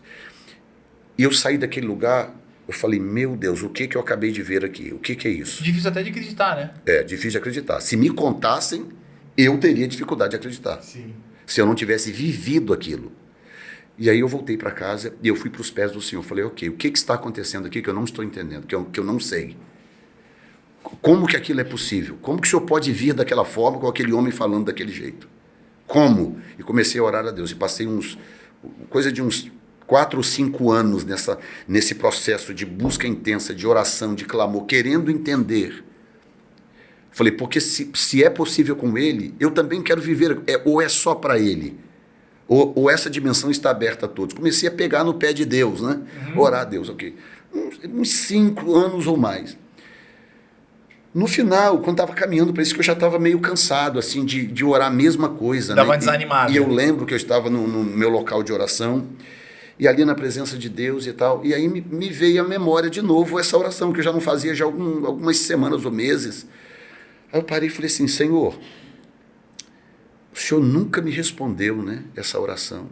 E eu saí daquele lugar, eu falei, meu Deus, o que eu acabei de ver aqui? O que é isso? Difícil até de acreditar, né? É, difícil de acreditar. Se me contassem, eu teria dificuldade de acreditar. Sim. Se eu não tivesse vivido aquilo. E aí eu voltei para casa e eu fui para os pés do Senhor. Falei, ok, o que está acontecendo aqui que eu não estou entendendo, que eu não sei? Como que aquilo é possível? Como que o Senhor pode vir daquela forma com aquele homem falando daquele jeito? Como? E comecei a orar a Deus. E passei coisa de uns 4 ou 5 anos nesse processo de busca intensa, de oração, de clamor, querendo entender. Falei, porque se é possível com ele, eu também quero viver. Ou é só para ele? Ou essa dimensão está aberta a todos? Comecei a pegar no pé de Deus, né? Orar a Deus, ok. Uns 5 anos ou mais. No final, quando estava caminhando para isso, que eu já estava meio cansado, assim, de orar a mesma coisa. Dava desanimado. E eu lembro que eu estava no meu local de oração, e ali na presença de Deus e tal, e aí me veio à memória de novo essa oração, que eu já não fazia já algumas semanas ou meses. Aí eu parei e falei assim, Senhor, o Senhor nunca me respondeu, né, essa oração.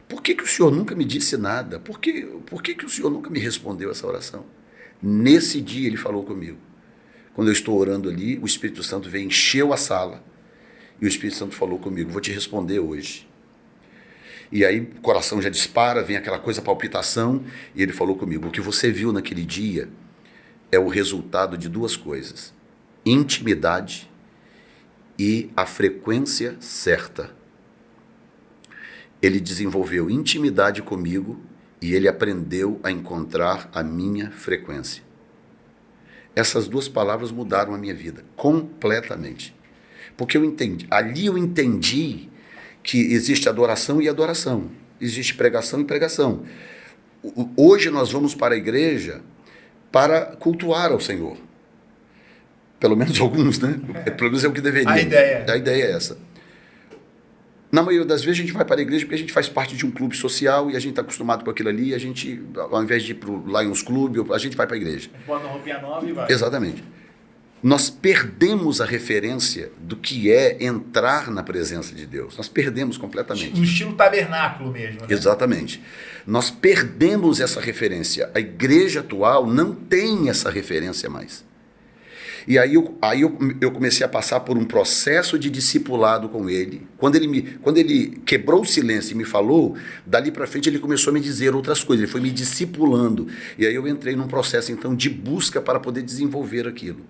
Por que o Senhor nunca me disse nada? Por que o Senhor nunca me respondeu essa oração? Nesse dia ele falou comigo. Quando eu estou orando ali, o Espírito Santo veio, encheu a sala, e o Espírito Santo falou comigo, vou te responder hoje. E aí o coração já dispara, vem aquela coisa, palpitação, e ele falou comigo, o que você viu naquele dia é o resultado de duas coisas, intimidade e a frequência certa. Ele desenvolveu intimidade comigo e ele aprendeu a encontrar a minha frequência. Essas duas palavras mudaram a minha vida, completamente. Porque ali eu entendi que existe adoração e adoração, existe pregação e pregação. Hoje nós vamos para a igreja para cultuar ao Senhor. Pelo menos alguns, né? Pelo menos é o que deveria. A ideia é essa. Na maioria das vezes a gente vai para a igreja porque a gente faz parte de um clube social e a gente está acostumado com aquilo ali, a gente, ao invés de ir para o Lions Club, a gente vai para a igreja. A gente bota uma roupinha nova e vai. Exatamente. Nós perdemos a referência do que é entrar na presença de Deus. Nós perdemos completamente. No estilo tabernáculo mesmo, né? Exatamente. Nós perdemos essa referência. A igreja atual não tem essa referência mais. E aí eu comecei a passar por um processo de discipulado com ele. Quando ele quebrou o silêncio e me falou, dali para frente ele começou a me dizer outras coisas, ele foi me discipulando. E aí eu entrei num processo então de busca para poder desenvolver aquilo.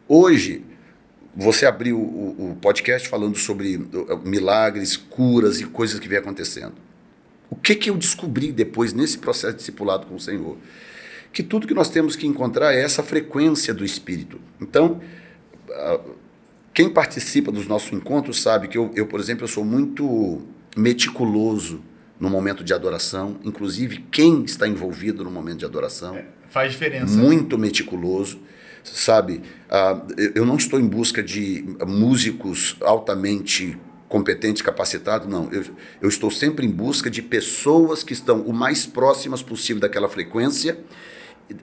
Hoje, você abriu o podcast falando sobre milagres, curas e coisas que vem acontecendo. O que eu descobri depois nesse processo de discipulado com o Senhor? Que tudo que nós temos que encontrar é essa frequência do Espírito. Então, quem participa dos nossos encontros sabe que eu, por exemplo, eu sou muito meticuloso no momento de adoração, inclusive quem está envolvido no momento de adoração. Faz diferença. Muito meticuloso, sabe? Eu não estou em busca de músicos altamente competentes, capacitados, não. Eu estou sempre em busca de pessoas que estão o mais próximas possível daquela frequência.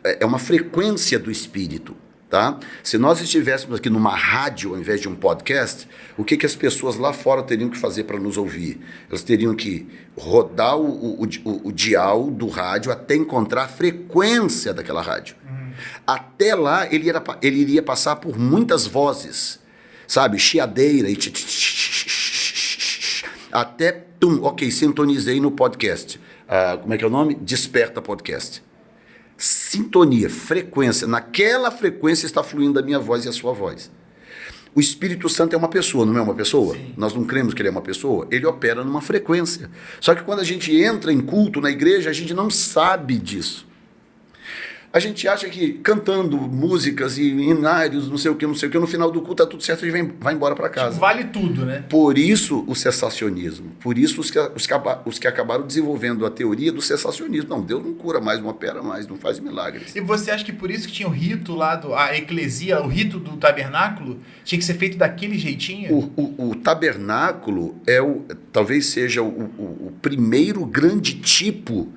É uma frequência do Espírito, tá? Se nós estivéssemos aqui numa rádio ao invés de um podcast, o que as pessoas lá fora teriam que fazer para nos ouvir? Elas teriam que rodar o dial do rádio até encontrar a frequência daquela rádio. Até lá, ele iria passar por muitas vozes, sabe? Chiadeira e até, ok, sintonizei no podcast. Como é que é o nome? Desperta Podcast. Sintonia, frequência. Naquela frequência está fluindo a minha voz e a sua voz. O Espírito Santo é uma pessoa, não é uma pessoa? Sim. Nós não cremos que ele é uma pessoa? Ele opera numa frequência. Só que quando a gente entra em culto na igreja, a gente não sabe disso. A gente acha que cantando músicas e hinários, não sei o que, no final do culto tá tudo certo e vai embora para casa. Tipo, vale tudo, né? Por isso o cessacionismo. Por isso os que acabaram desenvolvendo a teoria do cessacionismo. Não, Deus não cura mais, não opera mais, não faz milagres. E você acha que por isso que tinha o rito lá, a eclesia, o rito do tabernáculo, tinha que ser feito daquele jeitinho? O tabernáculo talvez seja o primeiro grande tipo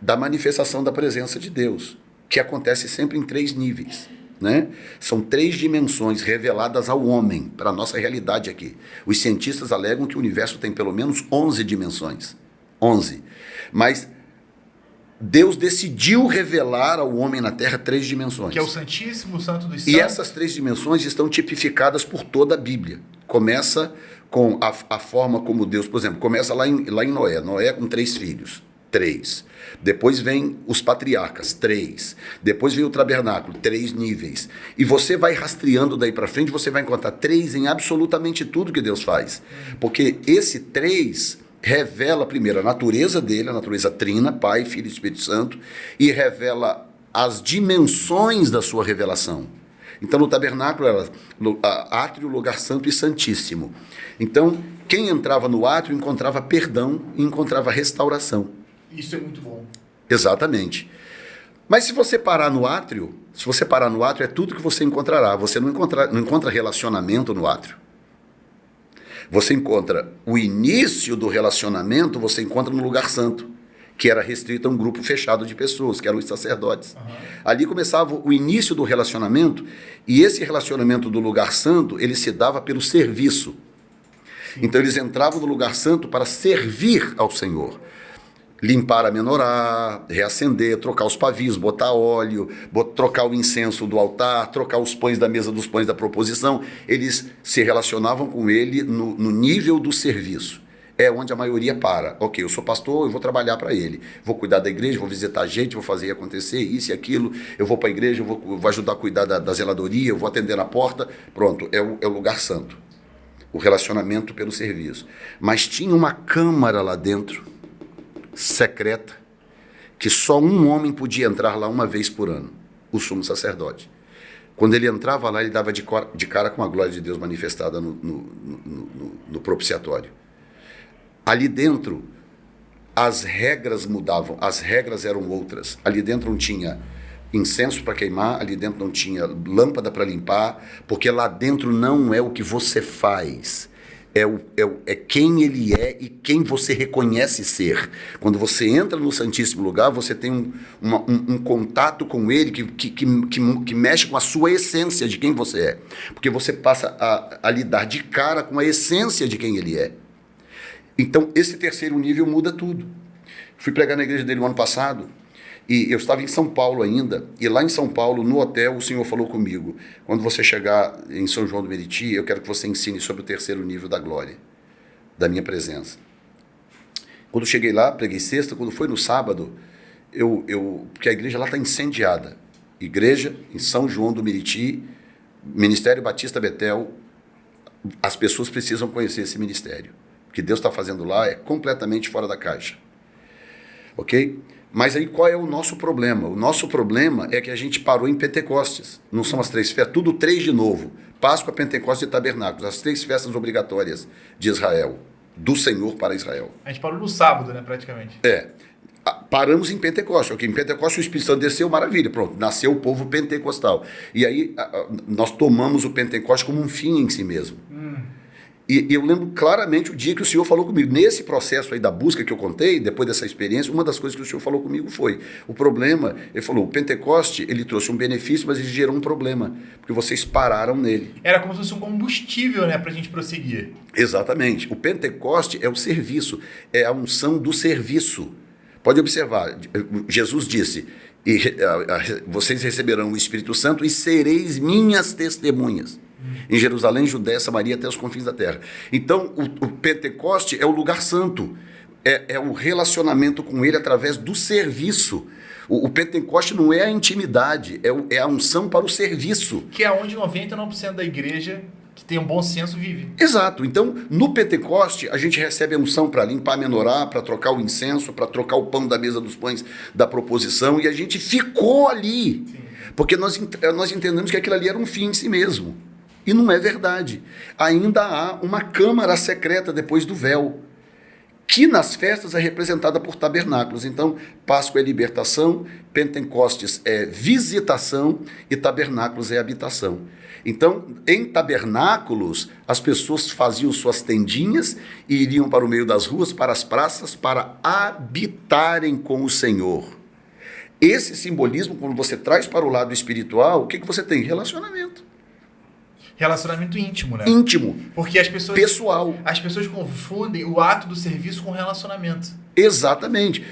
da manifestação da presença de Deus, que acontece sempre em 3 níveis, né? São 3 dimensões reveladas ao homem, para a nossa realidade aqui. Os cientistas alegam que o universo tem pelo menos 11 dimensões. 11. Mas Deus decidiu revelar ao homem na Terra 3 dimensões. Que é o Santíssimo, o Santo dos Santos. E essas 3 dimensões estão tipificadas por toda a Bíblia. Começa com a forma como Deus, por exemplo, começa lá em Noé. Noé com 3 filhos. 3. Depois vem os patriarcas, 3. Depois vem o tabernáculo, 3 níveis. E você vai rastreando daí para frente, você vai encontrar 3 em absolutamente tudo que Deus faz. Porque esse 3 revela primeiro a natureza dele, a natureza trina, Pai, Filho e Espírito Santo, e revela as dimensões da sua revelação. Então no tabernáculo era átrio, lugar santo e santíssimo. Então quem entrava no átrio encontrava perdão e encontrava restauração. Isso é muito bom. Exatamente. Mas se você parar no átrio, é tudo que você encontrará. Você não encontra relacionamento no átrio. Você encontra o início do relacionamento, você encontra no lugar santo, que era restrito a um grupo fechado de pessoas, que eram os sacerdotes. Uhum. Ali começava o início do relacionamento, e esse relacionamento do lugar santo, ele se dava pelo serviço. Sim. Então eles entravam no lugar santo para servir ao Senhor. Limpar a menorá, reacender, trocar os pavios, botar óleo, trocar o incenso do altar, trocar os pães da mesa dos pães da proposição. Eles se relacionavam com ele no nível do serviço. é onde a maioria para. Ok, eu sou pastor, eu vou trabalhar para ele. Vou cuidar da igreja, vou visitar gente, vou fazer acontecer isso e aquilo. Eu vou para a igreja, eu vou ajudar a cuidar da zeladoria, eu vou atender na porta. Pronto, é o lugar santo. O relacionamento pelo serviço. Mas tinha uma câmara lá dentro, secreta, que só um homem podia entrar lá uma vez por ano, o sumo sacerdote. Quando ele entrava lá, ele dava de cara com a glória de Deus manifestada no propiciatório. Ali dentro, as regras mudavam, as regras eram outras. Ali dentro não tinha incenso para queimar, ali dentro não tinha lâmpada para limpar, porque lá dentro não é o que você faz, é quem ele é e quem você reconhece ser. Quando você entra no Santíssimo Lugar, você tem um contato com ele que mexe com a sua essência de quem você é, porque você passa a lidar de cara com a essência de quem ele é. Então, esse terceiro nível muda tudo. Fui pregar na igreja dele no ano passado, e eu estava em São Paulo ainda, e lá em São Paulo, no hotel, o Senhor falou comigo: quando você chegar em São João do Meriti, eu quero que você ensine sobre o terceiro nível da glória, da minha Quando cheguei lá, preguei sexta, quando foi no sábado, porque a igreja lá está incendiada. Igreja em São João do Meriti, Ministério Batista Betel, as pessoas precisam conhecer esse ministério. O que Deus está fazendo lá é completamente fora da caixa. Ok? Mas aí qual é o nosso problema? O nosso problema é que a gente parou em Pentecostes. Não são as três festas, tudo três de novo. Páscoa, Pentecostes e Tabernáculos, as três festas obrigatórias de Israel, do Senhor para Israel. A gente parou no sábado, né, praticamente. Paramos em Pentecostes. Ok, em Pentecostes o Espírito Santo desceu, maravilha, pronto, nasceu o povo pentecostal. E aí nós tomamos o Pentecostes como um fim em si mesmo. E eu lembro claramente o dia que o Senhor falou comigo. Nesse processo aí da busca que eu contei, depois dessa experiência, uma das coisas que o Senhor falou comigo foi: o problema, ele falou, o Pentecoste, ele trouxe um benefício, mas ele gerou um problema, porque vocês pararam nele. Era como se fosse um combustível, né, pra gente prosseguir. Exatamente. O Pentecoste é o serviço, é a unção do serviço. Pode observar, Jesus disse: vocês receberão o Espírito Santo e sereis minhas testemunhas. Em Jerusalém, Judéia, Samaria, até os confins da terra. Então, o Pentecoste é o lugar santo, é o relacionamento com ele através do serviço. O Pentecoste não é a intimidade, é a unção para o serviço. Que é onde 99% da igreja que tem um bom senso vive. Exato. Então, no Pentecoste, a gente recebe a unção para limpar a menorá, para trocar o incenso, para trocar o pão da mesa dos pães da proposição, e a gente ficou ali. Sim. Porque nós entendemos que aquilo ali era um fim em si mesmo. E não é verdade. Ainda há uma câmara secreta depois do véu, que nas festas é representada por tabernáculos. Então, Páscoa é libertação, Pentecostes é visitação e tabernáculos é habitação. Então, em tabernáculos, as pessoas faziam suas tendinhas e iriam para o meio das ruas, para as praças, para habitarem com o Senhor. Esse simbolismo, quando você traz para o lado espiritual, o que você tem? Relacionamento. Relacionamento íntimo, né? Íntimo. Porque as pessoas... Pessoal. As pessoas confundem o ato do serviço com relacionamento. Exatamente.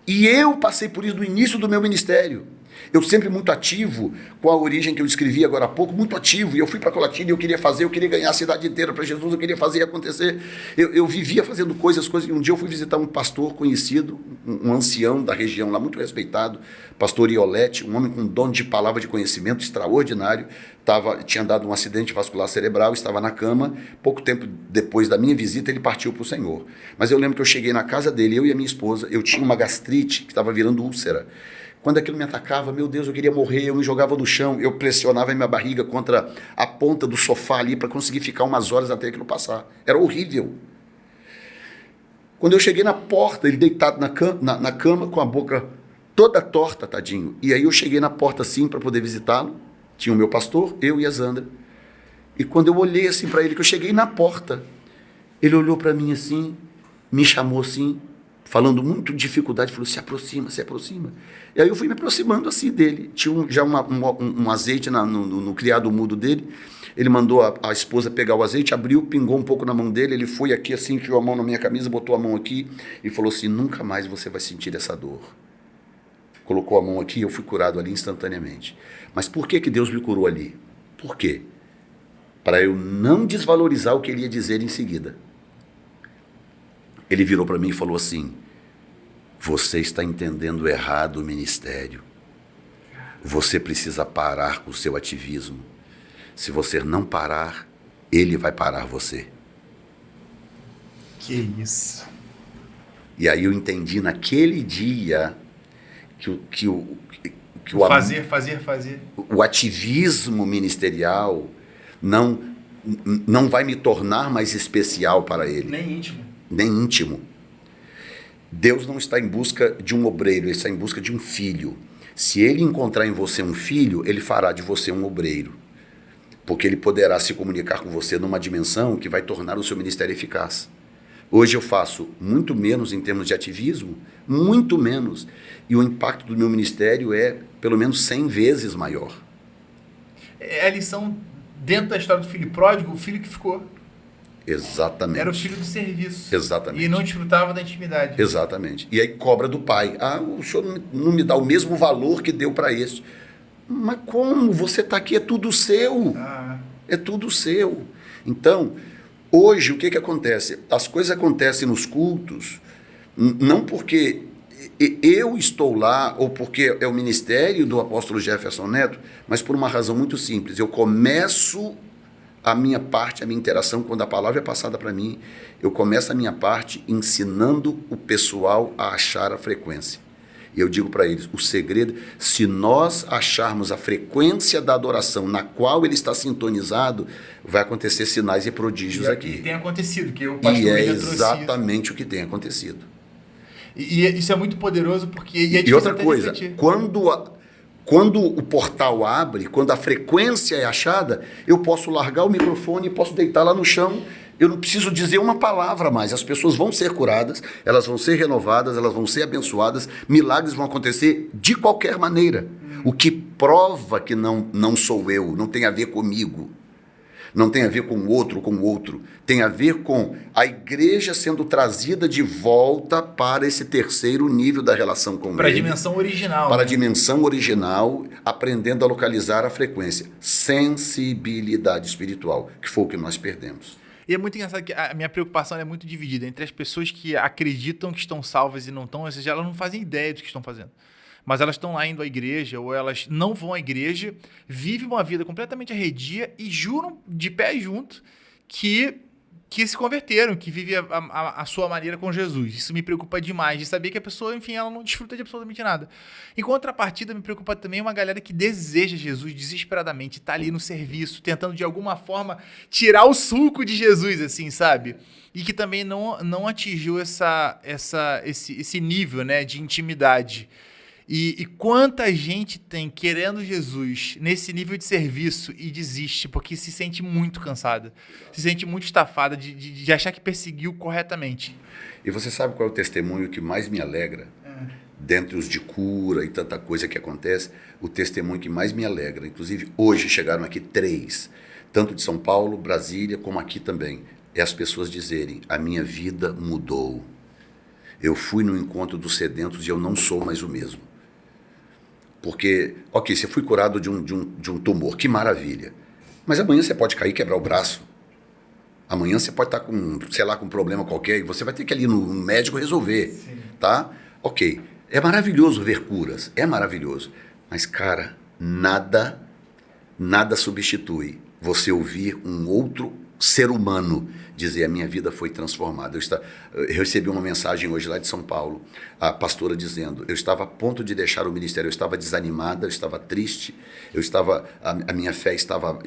E eu passei por isso no início do meu ministério. Eu sempre muito ativo, com a origem que eu descrevi agora há pouco, muito ativo. E eu fui para Colatina e eu queria ganhar a cidade inteira para Jesus, eu queria fazer acontecer. Eu vivia fazendo coisas. Um dia eu fui visitar um pastor conhecido, um ancião da região lá, muito respeitado, pastor Iolete, um homem com dom de palavra de conhecimento extraordinário. Tinha dado um acidente vascular cerebral, estava na cama. Pouco tempo depois da minha visita, ele partiu para o Senhor. Mas eu lembro que eu cheguei na casa dele, eu e a minha esposa, eu tinha uma gastrite que estava virando úlcera. Quando aquilo me atacava, meu Deus, eu queria morrer, eu me jogava no chão, eu pressionava a minha barriga contra a ponta do sofá ali para conseguir ficar umas horas até aquilo passar. Era horrível. Quando eu cheguei na porta, ele deitado na cama com a boca toda torta, tadinho. E aí eu cheguei na porta assim para poder visitá-lo. Tinha o meu pastor, eu e a Zandra. E quando eu olhei assim para ele, que eu cheguei na porta, ele olhou para mim assim, me chamou assim, falando muito de dificuldade, falou: se aproxima, se aproxima. E aí eu fui me aproximando assim dele. Tinha já um azeite no criado mudo dele. Ele mandou a esposa pegar o azeite, abriu, pingou um pouco na mão dele. Ele foi aqui assim, enfiou a mão na minha camisa, botou a mão aqui e falou assim: nunca mais você vai sentir essa dor. Colocou a mão aqui e eu fui curado ali instantaneamente. Mas por que Deus me curou ali? Por quê? Para eu não desvalorizar o que ele ia dizer em seguida. Ele virou para mim e falou assim: você está entendendo errado o ministério. Você precisa parar com o seu ativismo. Se você não parar, ele vai parar você. Que isso. E aí eu entendi naquele dia que o o ativismo ministerial não vai me tornar mais especial para ele. Nem íntimo. Deus não está em busca de um obreiro, ele está em busca de um filho. Se ele encontrar em você um filho, ele fará de você um obreiro. Porque ele poderá se comunicar com você numa dimensão que vai tornar o seu ministério eficaz. Hoje eu faço muito menos em termos de ativismo, muito menos. E o impacto do meu ministério é pelo menos 100 vezes maior. É a lição dentro da história do filho pródigo, o filho que ficou. Exatamente. Era o filho do serviço. Exatamente. E não desfrutava da intimidade. Exatamente. E aí cobra do pai. O senhor não me dá o mesmo valor que deu para este. Mas como? Você está aqui, é tudo seu. É tudo seu. Então, hoje, o que acontece? As coisas acontecem nos cultos, não porque eu estou lá, ou porque é o ministério do apóstolo Jefferson Neto, mas por uma razão muito simples. Eu começo a minha parte, a minha interação, quando a palavra é passada para mim, eu começo a minha parte ensinando o pessoal a achar a frequência. E eu digo para eles, o segredo, se nós acharmos a frequência da adoração na qual ele está sintonizado, vai acontecer sinais e prodígios aqui. E tem acontecido, que o pastor e é exatamente o que tem acontecido. E isso é muito poderoso, porque... E outra coisa, quando o portal abre, quando a frequência é achada, eu posso largar o microfone e posso deitar lá no chão. Eu não preciso dizer uma palavra mais. As pessoas vão ser curadas, elas vão ser renovadas, elas vão ser abençoadas, milagres vão acontecer de qualquer maneira. O que prova que não sou eu, não tem a ver comigo, não tem a ver com o outro, tem a ver com a igreja sendo trazida de volta para esse terceiro nível da relação com ele. Para a dimensão original. Para a dimensão original, aprendendo a localizar a frequência. Sensibilidade espiritual, que foi o que nós perdemos. E é muito engraçado que a minha preocupação é muito dividida entre as pessoas que acreditam que estão salvas e não estão, ou seja, elas não fazem ideia do que estão fazendo. Mas elas estão lá indo à igreja, ou elas não vão à igreja, vivem uma vida completamente arredia e juram de pé junto que se converteram, que vivem a sua maneira com Jesus. Isso me preocupa demais, de saber que a pessoa, enfim, ela não desfruta de absolutamente nada. Em contrapartida, me preocupa também uma galera que deseja Jesus desesperadamente, está ali no serviço, tentando de alguma forma tirar o suco de Jesus, assim, sabe? E que também não atingiu esse nível, né, de intimidade. E quanta gente tem querendo Jesus nesse nível de serviço e desiste porque se sente muito cansada, se sente muito estafada de achar que perseguiu corretamente. E você sabe qual é o testemunho que mais me alegra? Dentre os de cura e tanta coisa que acontece, o testemunho que mais me alegra, inclusive hoje chegaram aqui 3, tanto de São Paulo, Brasília, como aqui também, é as pessoas dizerem, a minha vida mudou. Eu fui no encontro dos sedentos e eu não sou mais o mesmo. Porque, ok, você foi curado de um tumor, que maravilha. Mas amanhã você pode cair e quebrar o braço. Amanhã você pode estar com, sei lá, com um problema qualquer e você vai ter que ir ali no médico resolver. Sim. Tá? Ok, é maravilhoso ver curas, é maravilhoso. Mas, cara, nada substitui você ouvir um outro ser humano dizer, a minha vida foi transformada. Eu recebi uma mensagem hoje lá de São Paulo, a pastora dizendo, eu estava a ponto de deixar o ministério, eu estava desanimada, eu estava triste, a minha fé estava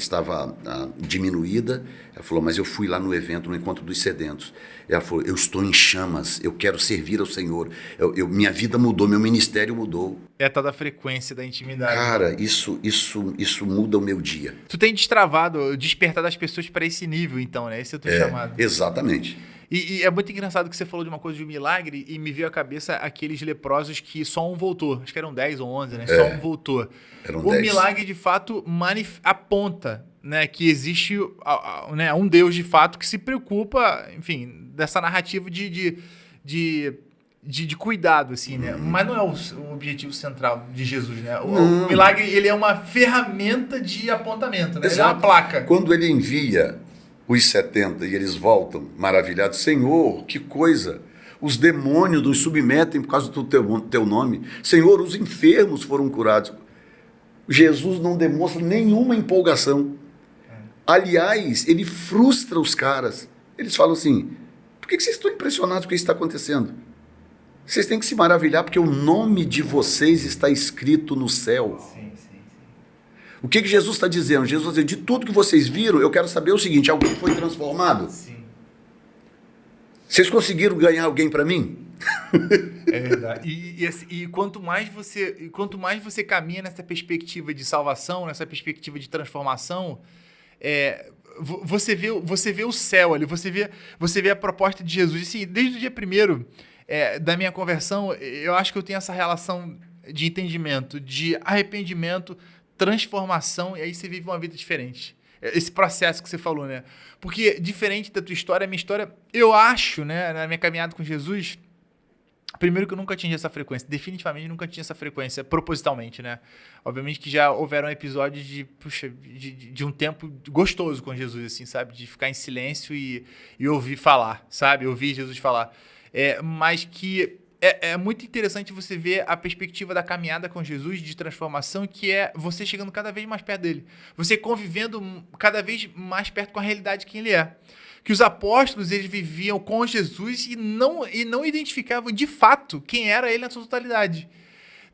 diminuída. Ela falou, mas eu fui lá no evento, no encontro dos sedentos. Ela falou, eu estou em chamas, eu quero servir ao Senhor, minha vida mudou, meu ministério mudou. É a tal da frequência da intimidade. Cara, isso muda o meu dia. Tu tem despertado as pessoas para esse nível, então, né? Esse é o teu chamado. Exatamente. E é muito engraçado que você falou de uma coisa de um milagre e me veio à cabeça aqueles leprosos que só um voltou. Acho que eram 10 ou 11, né? Só um voltou. Eram o 10. Milagre, de fato, aponta, né, que existe né, um Deus, de fato, que se preocupa, enfim, dessa narrativa de cuidado, assim, né? Mas não é o objetivo central de Jesus, né? O milagre, ele é uma ferramenta de apontamento, né? Ele é uma placa. Quando ele envia os 70 e eles voltam maravilhados, Senhor, que coisa! os demônios nos submetem por causa do teu nome. Senhor, os enfermos foram curados. Jesus não demonstra nenhuma empolgação. Aliás, ele frustra os caras. Eles falam assim, por que vocês estão impressionados com o que está acontecendo? Vocês têm que se maravilhar porque o nome de vocês está escrito no céu. Sim. O que Jesus está dizendo? Jesus está dizendo, de tudo que vocês viram, eu quero saber o seguinte, alguém foi transformado? Sim. Vocês conseguiram ganhar alguém para mim? É verdade. E quanto mais você caminha nessa perspectiva de salvação, nessa perspectiva de transformação, você vê o céu ali, você vê a proposta de Jesus. E, assim, desde o dia primeiro da minha conversão, eu acho que eu tenho essa relação de entendimento, de arrependimento, transformação, e aí você vive uma vida diferente. Esse processo que você falou, né? Porque, diferente da tua história, a minha história, eu acho, né, na minha caminhada com Jesus, primeiro que eu nunca atingi essa frequência, definitivamente nunca atingi essa frequência, propositalmente, né? Obviamente que já houveram episódios de um tempo gostoso com Jesus, assim, sabe? De ficar em silêncio e ouvir falar, sabe? Ouvir Jesus falar. Mas que é muito interessante você ver a perspectiva da caminhada com Jesus, de transformação, que é você chegando cada vez mais perto dele. Você convivendo cada vez mais perto com a realidade de quem ele é. Que os apóstolos, eles viviam com Jesus e não identificavam de fato quem era ele na sua totalidade.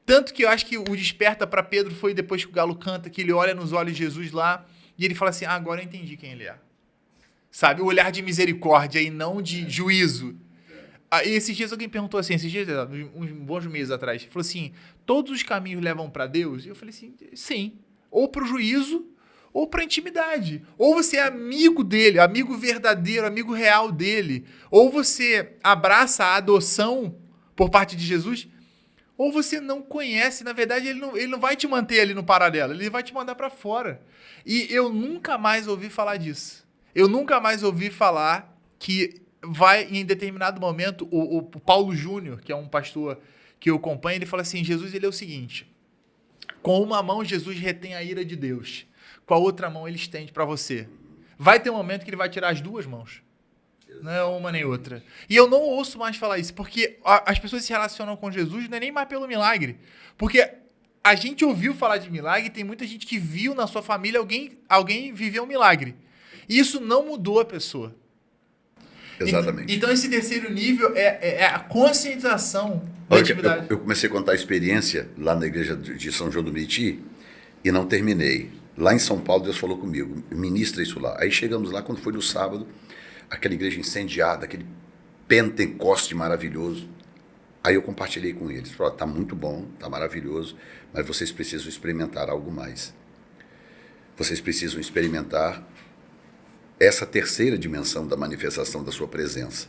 Tanto que eu acho que o desperta para Pedro foi depois que o galo canta, que ele olha nos olhos de Jesus lá e ele fala assim, agora eu entendi quem ele é. Sabe? O olhar de misericórdia e não de juízo. E esses dias alguém perguntou assim, uns bons meses atrás, falou assim, todos os caminhos levam para Deus? E eu falei assim, sim. Ou para o juízo, ou para a intimidade. Ou você é amigo dele, amigo verdadeiro, amigo real dele. Ou você abraça a adoção por parte de Jesus, ou você não conhece. Na verdade, ele não vai te manter ali no paralelo, ele vai te mandar para fora. E eu nunca mais ouvi falar disso. Eu nunca mais ouvi falar que vai, em determinado momento, o Paulo Júnior, que é um pastor que eu acompanho, ele fala assim, Jesus, ele é o seguinte, com uma mão Jesus retém a ira de Deus, com a outra mão ele estende para você. Vai ter um momento que ele vai tirar as duas mãos. Não é uma nem outra. E eu não ouço mais falar isso, porque as pessoas se relacionam com Jesus não é nem mais pelo milagre. Porque a gente ouviu falar de milagre e tem muita gente que viu na sua família alguém viver um milagre. E isso não mudou a pessoa. Exatamente. Então esse terceiro nível é a conscientização da atividade. Eu comecei a contar a experiência lá na igreja de São João do Meriti e não terminei. Lá em São Paulo, Deus falou comigo, ministra isso lá. Aí chegamos lá, quando foi no sábado, aquela igreja incendiada, aquele Pentecoste maravilhoso. Aí eu compartilhei com eles. Falei, tá muito bom, tá maravilhoso, mas vocês precisam experimentar algo mais. Vocês precisam experimentar essa terceira dimensão da manifestação da sua presença.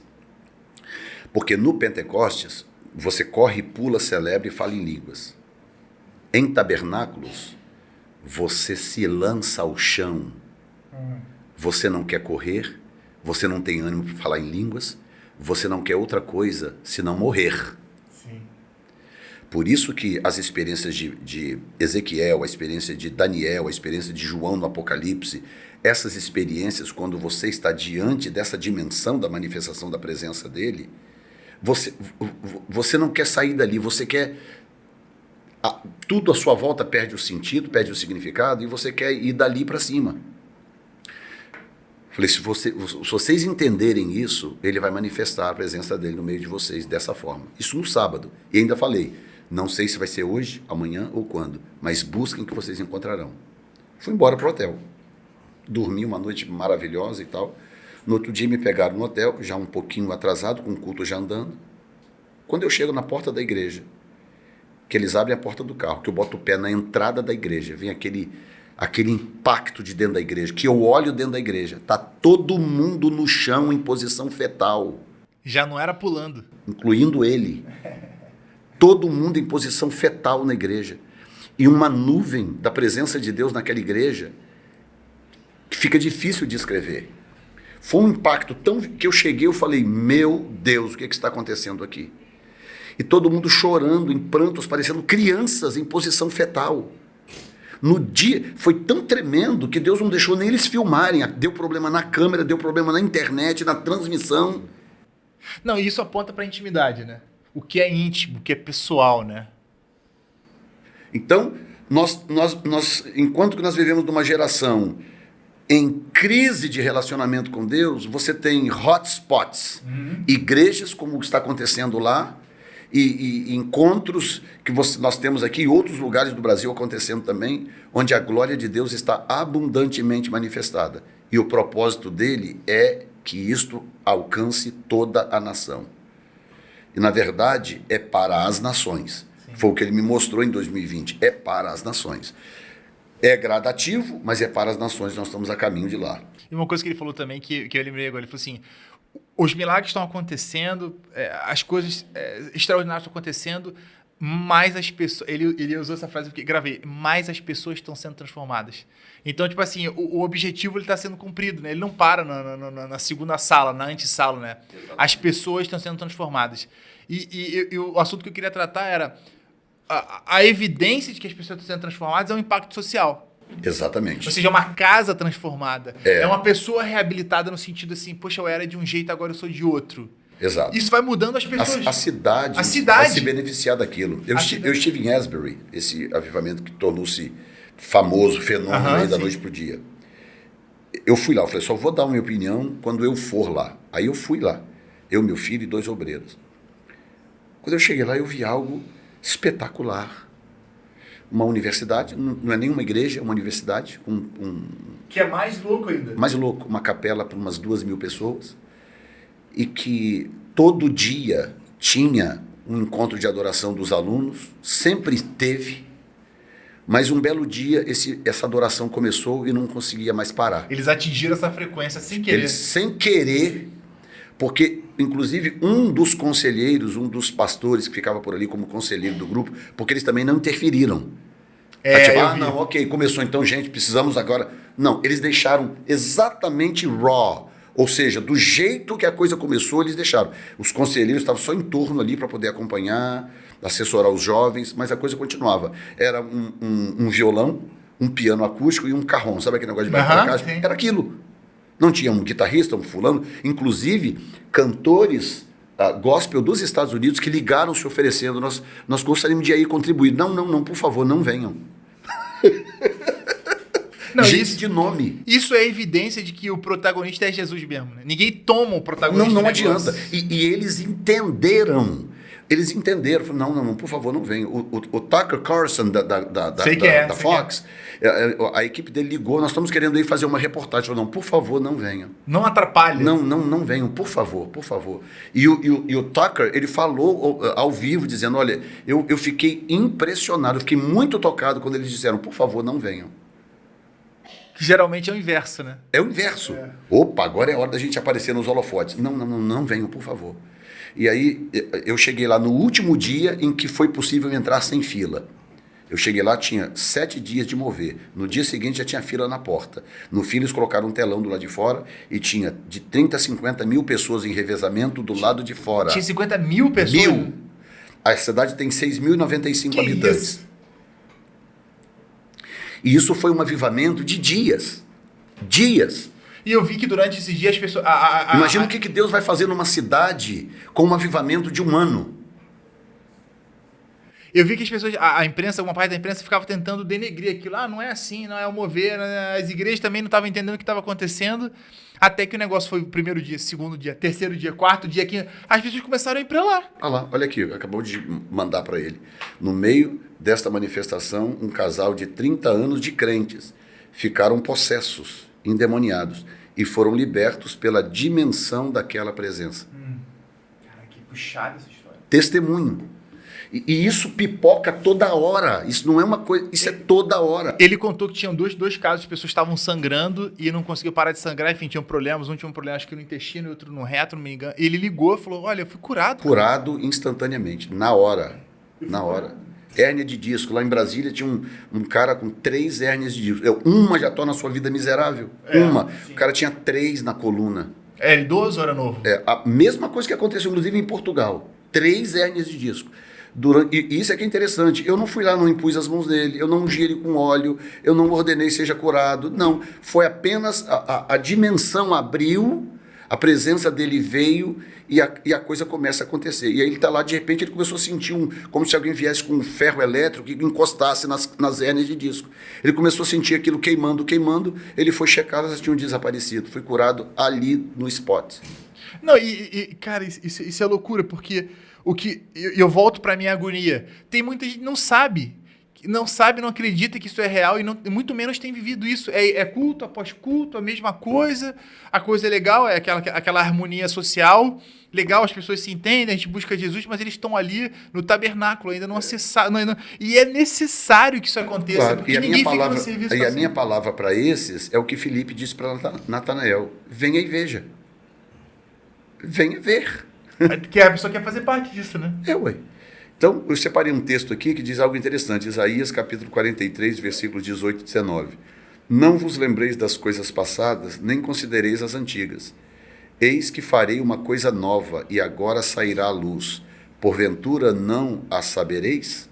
Porque no Pentecostes, você corre, pula, celebra e fala em línguas. Em tabernáculos, você se lança ao chão. Você não quer correr, você não tem ânimo para falar em línguas, você não quer outra coisa senão morrer. Sim. Por isso que as experiências de Ezequiel, a experiência de Daniel, a experiência de João no Apocalipse, essas experiências, quando você está diante dessa dimensão da manifestação da presença dele, você não quer sair dali, você quer... tudo à sua volta perde o sentido, perde o significado, e você quer ir dali para cima. Falei, se vocês entenderem isso, ele vai manifestar a presença dele no meio de vocês dessa forma. Isso no sábado. E ainda falei, não sei se vai ser hoje, amanhã ou quando, mas busquem que vocês encontrarão. Fui embora para o hotel. Dormi uma noite maravilhosa e tal. No outro dia me pegaram no hotel, já um pouquinho atrasado, com o culto já andando. Quando eu chego na porta da igreja, que eles abrem a porta do carro, que eu boto o pé na entrada da igreja, vem aquele impacto de dentro da igreja, que eu olho dentro da igreja, tá todo mundo no chão em posição fetal. Já não era pulando. Incluindo ele. Todo mundo em posição fetal na igreja. E uma nuvem da presença de Deus naquela igreja que fica difícil de escrever. Foi um impacto tão que eu cheguei, eu falei, meu Deus, o que está acontecendo aqui? E todo mundo chorando, em prantos, parecendo crianças em posição fetal. No dia, foi tão tremendo que Deus não deixou nem eles filmarem. Deu problema na câmera, deu problema na internet, na transmissão. Não, e isso aponta para a intimidade, né? O que é íntimo, o que é pessoal, né? Então, enquanto que nós vivemos numa geração em crise de relacionamento com Deus, você tem hotspots, igrejas como está acontecendo lá, e encontros que nós temos aqui em outros lugares do Brasil acontecendo também, onde a glória de Deus está abundantemente manifestada. E o propósito dele é que isto alcance toda a nação. E, na verdade, é para as nações. Sim. Foi o que ele me mostrou em 2020. É para as nações. É gradativo, mas é para as nações. Nós estamos a caminho de lá. E uma coisa que ele falou também, que eu lembrei agora, ele falou assim, os milagres estão acontecendo, as coisas extraordinárias estão acontecendo, mas as pessoas... Ele usou essa frase que gravei, mas as pessoas estão sendo transformadas. Então, tipo assim, o objetivo está sendo cumprido, né? Ele não para na segunda sala, na antessala, né? Exatamente. As pessoas estão sendo transformadas. E o assunto que eu queria tratar era a evidência de que as pessoas estão sendo transformadas é um impacto social. Exatamente. Ou seja, é uma casa transformada. É uma pessoa reabilitada no sentido assim, poxa, eu era de um jeito, agora eu sou de outro. Exato. Isso vai mudando as pessoas. A cidade vai se beneficiar daquilo. Eu estive em Asbury, esse avivamento que tornou-se famoso, fenômeno aí da noite pro dia. Eu fui lá, eu falei, só vou dar a minha opinião quando eu for lá. Aí eu fui lá, eu, meu filho e 2 obreiros. Quando eu cheguei lá, eu vi algo espetacular. Uma universidade, não é nenhuma igreja, é uma universidade. Que é mais louco ainda. Mais louco, uma capela para umas 2.000 pessoas. E que todo dia tinha um encontro de adoração dos alunos, sempre teve, mas um belo dia essa adoração começou e não conseguia mais parar. Eles atingiram essa frequência sem querer. Eles sem querer, porque inclusive um dos conselheiros, um dos pastores que ficava por ali como conselheiro do grupo, porque eles também não interferiram. Não, ok, começou então, gente, precisamos agora... Não, eles deixaram exatamente raw. Ou seja, do jeito que a coisa começou, eles deixaram. Os conselheiros estavam só em torno ali para poder acompanhar, assessorar os jovens, mas a coisa continuava. Era um violão, um piano acústico e um carrom. Sabe aquele negócio de baixo da caixa? Era aquilo. Não tinha um guitarrista, um fulano. Inclusive, cantores gospel dos Estados Unidos que ligaram se oferecendo. Nós gostaríamos de ir contribuir. Não, por favor, não venham. Não, gente de nome. Isso é evidência de que o protagonista é Jesus mesmo, né? Ninguém toma o protagonista. Não adianta. E eles entenderam. Falaram, não, por favor, não venham. O Tucker Carlson da Fox, a equipe dele ligou, nós estamos querendo ir fazer uma reportagem. Falou, não, por favor, não venham. Não atrapalhe. Não venham, por favor. E o Tucker, ele falou ao vivo, dizendo, olha, eu fiquei impressionado, eu fiquei muito tocado quando eles disseram, por favor, não venham. Que geralmente é o inverso, né? É o inverso. Opa, agora é hora da gente aparecer nos holofotes. Não venham, por favor. E aí, eu cheguei lá no último dia em que foi possível entrar sem fila. Eu cheguei lá, tinha 7 dias de mover. No dia seguinte já tinha fila na porta. No fim, eles colocaram um telão do lado de fora e tinha de 30 a 50 mil pessoas em revezamento do lado de fora. Tinha 50 mil pessoas? 1.000. A cidade tem 6.095 habitantes. Isso? E isso foi um avivamento de dias. E eu vi que durante esses dias as pessoas... Imagina o que Deus vai fazer numa cidade com um avivamento de 1 ano. Eu vi que as pessoas, a imprensa, uma parte da imprensa ficava tentando denegrir aquilo. Não é assim, não é o mover. As igrejas também não estavam entendendo o que estava acontecendo. Até que o negócio foi o primeiro dia, segundo dia, terceiro dia, quarto dia, quinto. As pessoas começaram a ir para lá. Olha aqui, acabou de mandar para ele. No meio desta manifestação, um casal de 30 anos de crentes ficaram possessos, endemoniados, e foram libertos pela dimensão daquela presença. Cara, que puxada essa história. Testemunho. E isso pipoca toda hora. Isso não é uma coisa, isso é toda hora. Ele contou que tinham dois casos, as pessoas estavam sangrando e não conseguiam parar de sangrar, enfim, tinham problemas. Um tinha um problema, acho que no intestino, e outro no reto, não me engano. Ele ligou e falou, olha, eu fui curado. Curado instantaneamente, na hora. Hérnia de disco. Lá em Brasília tinha um cara com 3 hérnias de disco. Uma já torna a sua vida miserável. Uma. Sim. O cara tinha 3 na coluna. Era idoso ou era novo? A mesma coisa que aconteceu, inclusive, em Portugal. 3 hérnias de disco. E isso é que é interessante. Eu não fui lá, não impus as mãos dele, eu não ungi ele com óleo, eu não ordenei seja curado. Não. Foi apenas a dimensão abriu, A presença dele veio e a coisa começa a acontecer. E aí ele está lá, de repente ele começou a sentir como se alguém viesse com um ferro elétrico e encostasse nas hérnias de disco. Ele começou a sentir aquilo queimando, ele foi checar, elas tinham desaparecido. Foi curado ali no spot. Não, cara, isso é loucura, porque eu volto pra minha agonia. Tem muita gente que não sabe, não acredita que isso é real e muito menos tem vivido isso. É culto após culto, a mesma coisa. A coisa é legal, é aquela harmonia social. Legal, as pessoas se entendem, a gente busca Jesus, mas eles estão ali no tabernáculo, ainda não acessaram. E é necessário que isso aconteça, claro. porque ninguém fica no serviço. E a minha palavra para esses é o que Filipe disse para Natanael: venha e veja. Venha ver. Que a pessoa quer fazer parte disso, né? Ué. Então, eu separei um texto aqui que diz algo interessante. Isaías, capítulo 43, versículos 18 e 19. Não vos lembreis das coisas passadas, nem considereis as antigas. Eis que farei uma coisa nova, e agora sairá a luz. Porventura não a sabereis?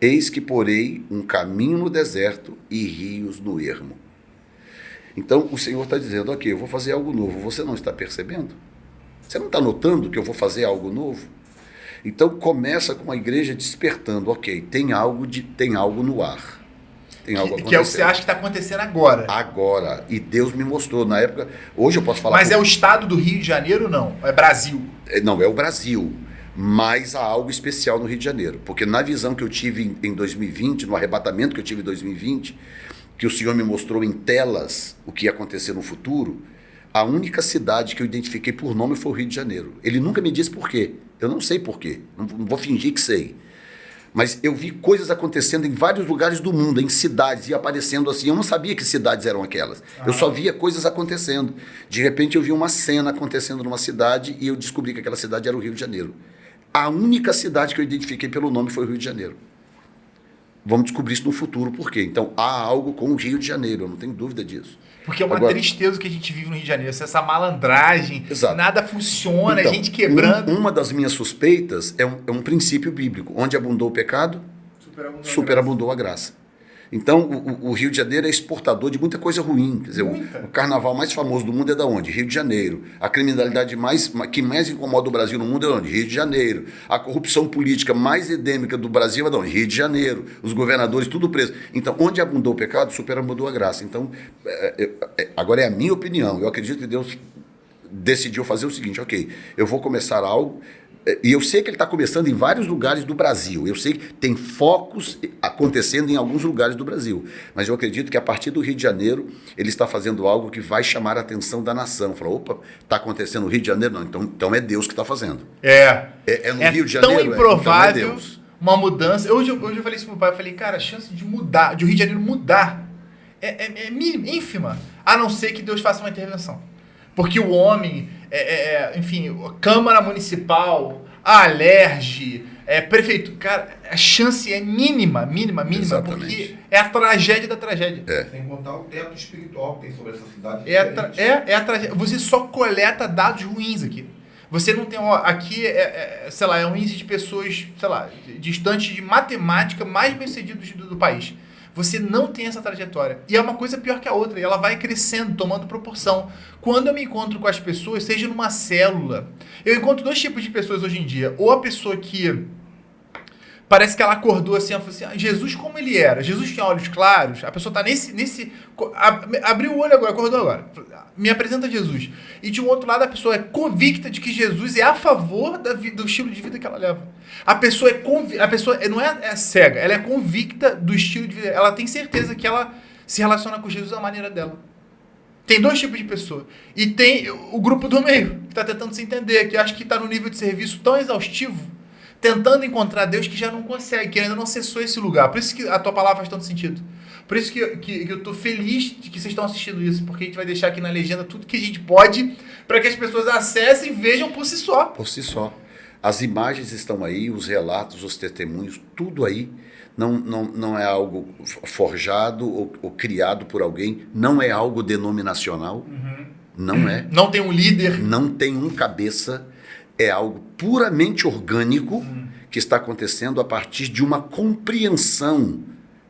Eis que porei um caminho no deserto e rios no ermo. Então, o Senhor está dizendo, ok, eu vou fazer algo novo. Você não está percebendo? Você não está notando que eu vou fazer algo novo? Então começa com a igreja despertando, ok, tem algo no ar. Tem algo acontecendo. Que é o que você acha que está acontecendo agora. Agora. E Deus me mostrou. Na época, hoje eu posso falar... Mas é o estado do Rio de Janeiro ou não? É Brasil? Não, é o Brasil. Mas há algo especial no Rio de Janeiro. Porque na visão que eu tive em 2020, no arrebatamento que eu tive em 2020, que o Senhor me mostrou em telas o que ia acontecer no futuro, a única cidade que eu identifiquei por nome foi o Rio de Janeiro. Ele nunca me disse por quê. Eu não sei por quê. Não vou fingir que sei. Mas eu vi coisas acontecendo em vários lugares do mundo, em cidades, e aparecendo assim. Eu não sabia que cidades eram aquelas. Eu só via coisas acontecendo. De repente eu vi uma cena acontecendo numa cidade e eu descobri que aquela cidade era o Rio de Janeiro. A única cidade que eu identifiquei pelo nome foi o Rio de Janeiro. Vamos descobrir isso no futuro, por quê? Então, há algo com o Rio de Janeiro, eu não tenho dúvida disso. Porque é uma tristeza que a gente vive no Rio de Janeiro, essa malandragem, exato. Nada funciona, então, a gente quebrando. Uma das minhas suspeitas é um princípio bíblico. Onde abundou o pecado, superabundou a graça. Então, o Rio de Janeiro é exportador de muita coisa ruim. Quer dizer, o carnaval mais famoso do mundo é da onde? Rio de Janeiro. A criminalidade que mais incomoda o Brasil no mundo é onde? Rio de Janeiro. A corrupção política mais endêmica do Brasil é de onde? Rio de Janeiro. Os governadores, tudo preso. Então, onde abundou o pecado, superabundou a graça. Então, agora é a minha opinião. Eu acredito que Deus decidiu fazer o seguinte, ok, eu vou começar algo... E eu sei que ele está começando em vários lugares do Brasil. Eu sei que tem focos acontecendo em alguns lugares do Brasil. Mas eu acredito que a partir do Rio de Janeiro, ele está fazendo algo que vai chamar a atenção da nação. Falou, opa, está acontecendo no Rio de Janeiro? Não, então é Deus que está fazendo. É no Rio de Janeiro? Tão improvável então uma mudança. Hoje eu falei isso pro meu pai, eu falei, cara, a chance de mudar, de o Rio de Janeiro mudar é mínima, ínfima. A não ser que Deus faça uma intervenção. Porque o homem, enfim, Câmara Municipal, a Alerj, prefeito, cara, a chance é mínima, exatamente. Porque é a tragédia da tragédia. Sem contar o teto espiritual que tem sobre essa cidade. É a tragédia. Você só coleta dados ruins aqui. Você não tem, aqui, sei lá, é um índice de pessoas, sei lá, distantes de matemática mais bem-sucedidos do país. Você não tem essa trajetória. E é uma coisa pior que a outra. E ela vai crescendo, tomando proporção. Quando eu me encontro com as pessoas, seja numa célula, eu encontro dois tipos de pessoas hoje em dia. Ou a pessoa que parece que ela acordou assim, ela falou assim, Jesus como ele era? Jesus tinha olhos claros? A pessoa está abriu o olho agora, acordou agora. Me apresenta Jesus. E de um outro lado, a pessoa é convicta de que Jesus é a favor do estilo de vida que ela leva. A pessoa não é cega, ela é convicta do estilo de vida. Ela tem certeza que ela se relaciona com Jesus da maneira dela. Tem dois tipos de pessoa. E tem o grupo do meio, que está tentando se entender, que acha que está no nível de serviço tão exaustivo, tentando encontrar Deus que já não consegue, que ainda não acessou esse lugar. Por isso que a tua palavra faz tanto sentido. Por isso que eu estou feliz de que vocês estão assistindo isso, porque a gente vai deixar aqui na legenda tudo que a gente pode para que as pessoas acessem e vejam por si só. Por si só. As imagens estão aí, os relatos, os testemunhos, tudo aí. Não é algo forjado ou criado por alguém, não é algo denominacional, não é. Não tem um líder. Não tem um cabeça, é algo puramente orgânico que está acontecendo a partir de uma compreensão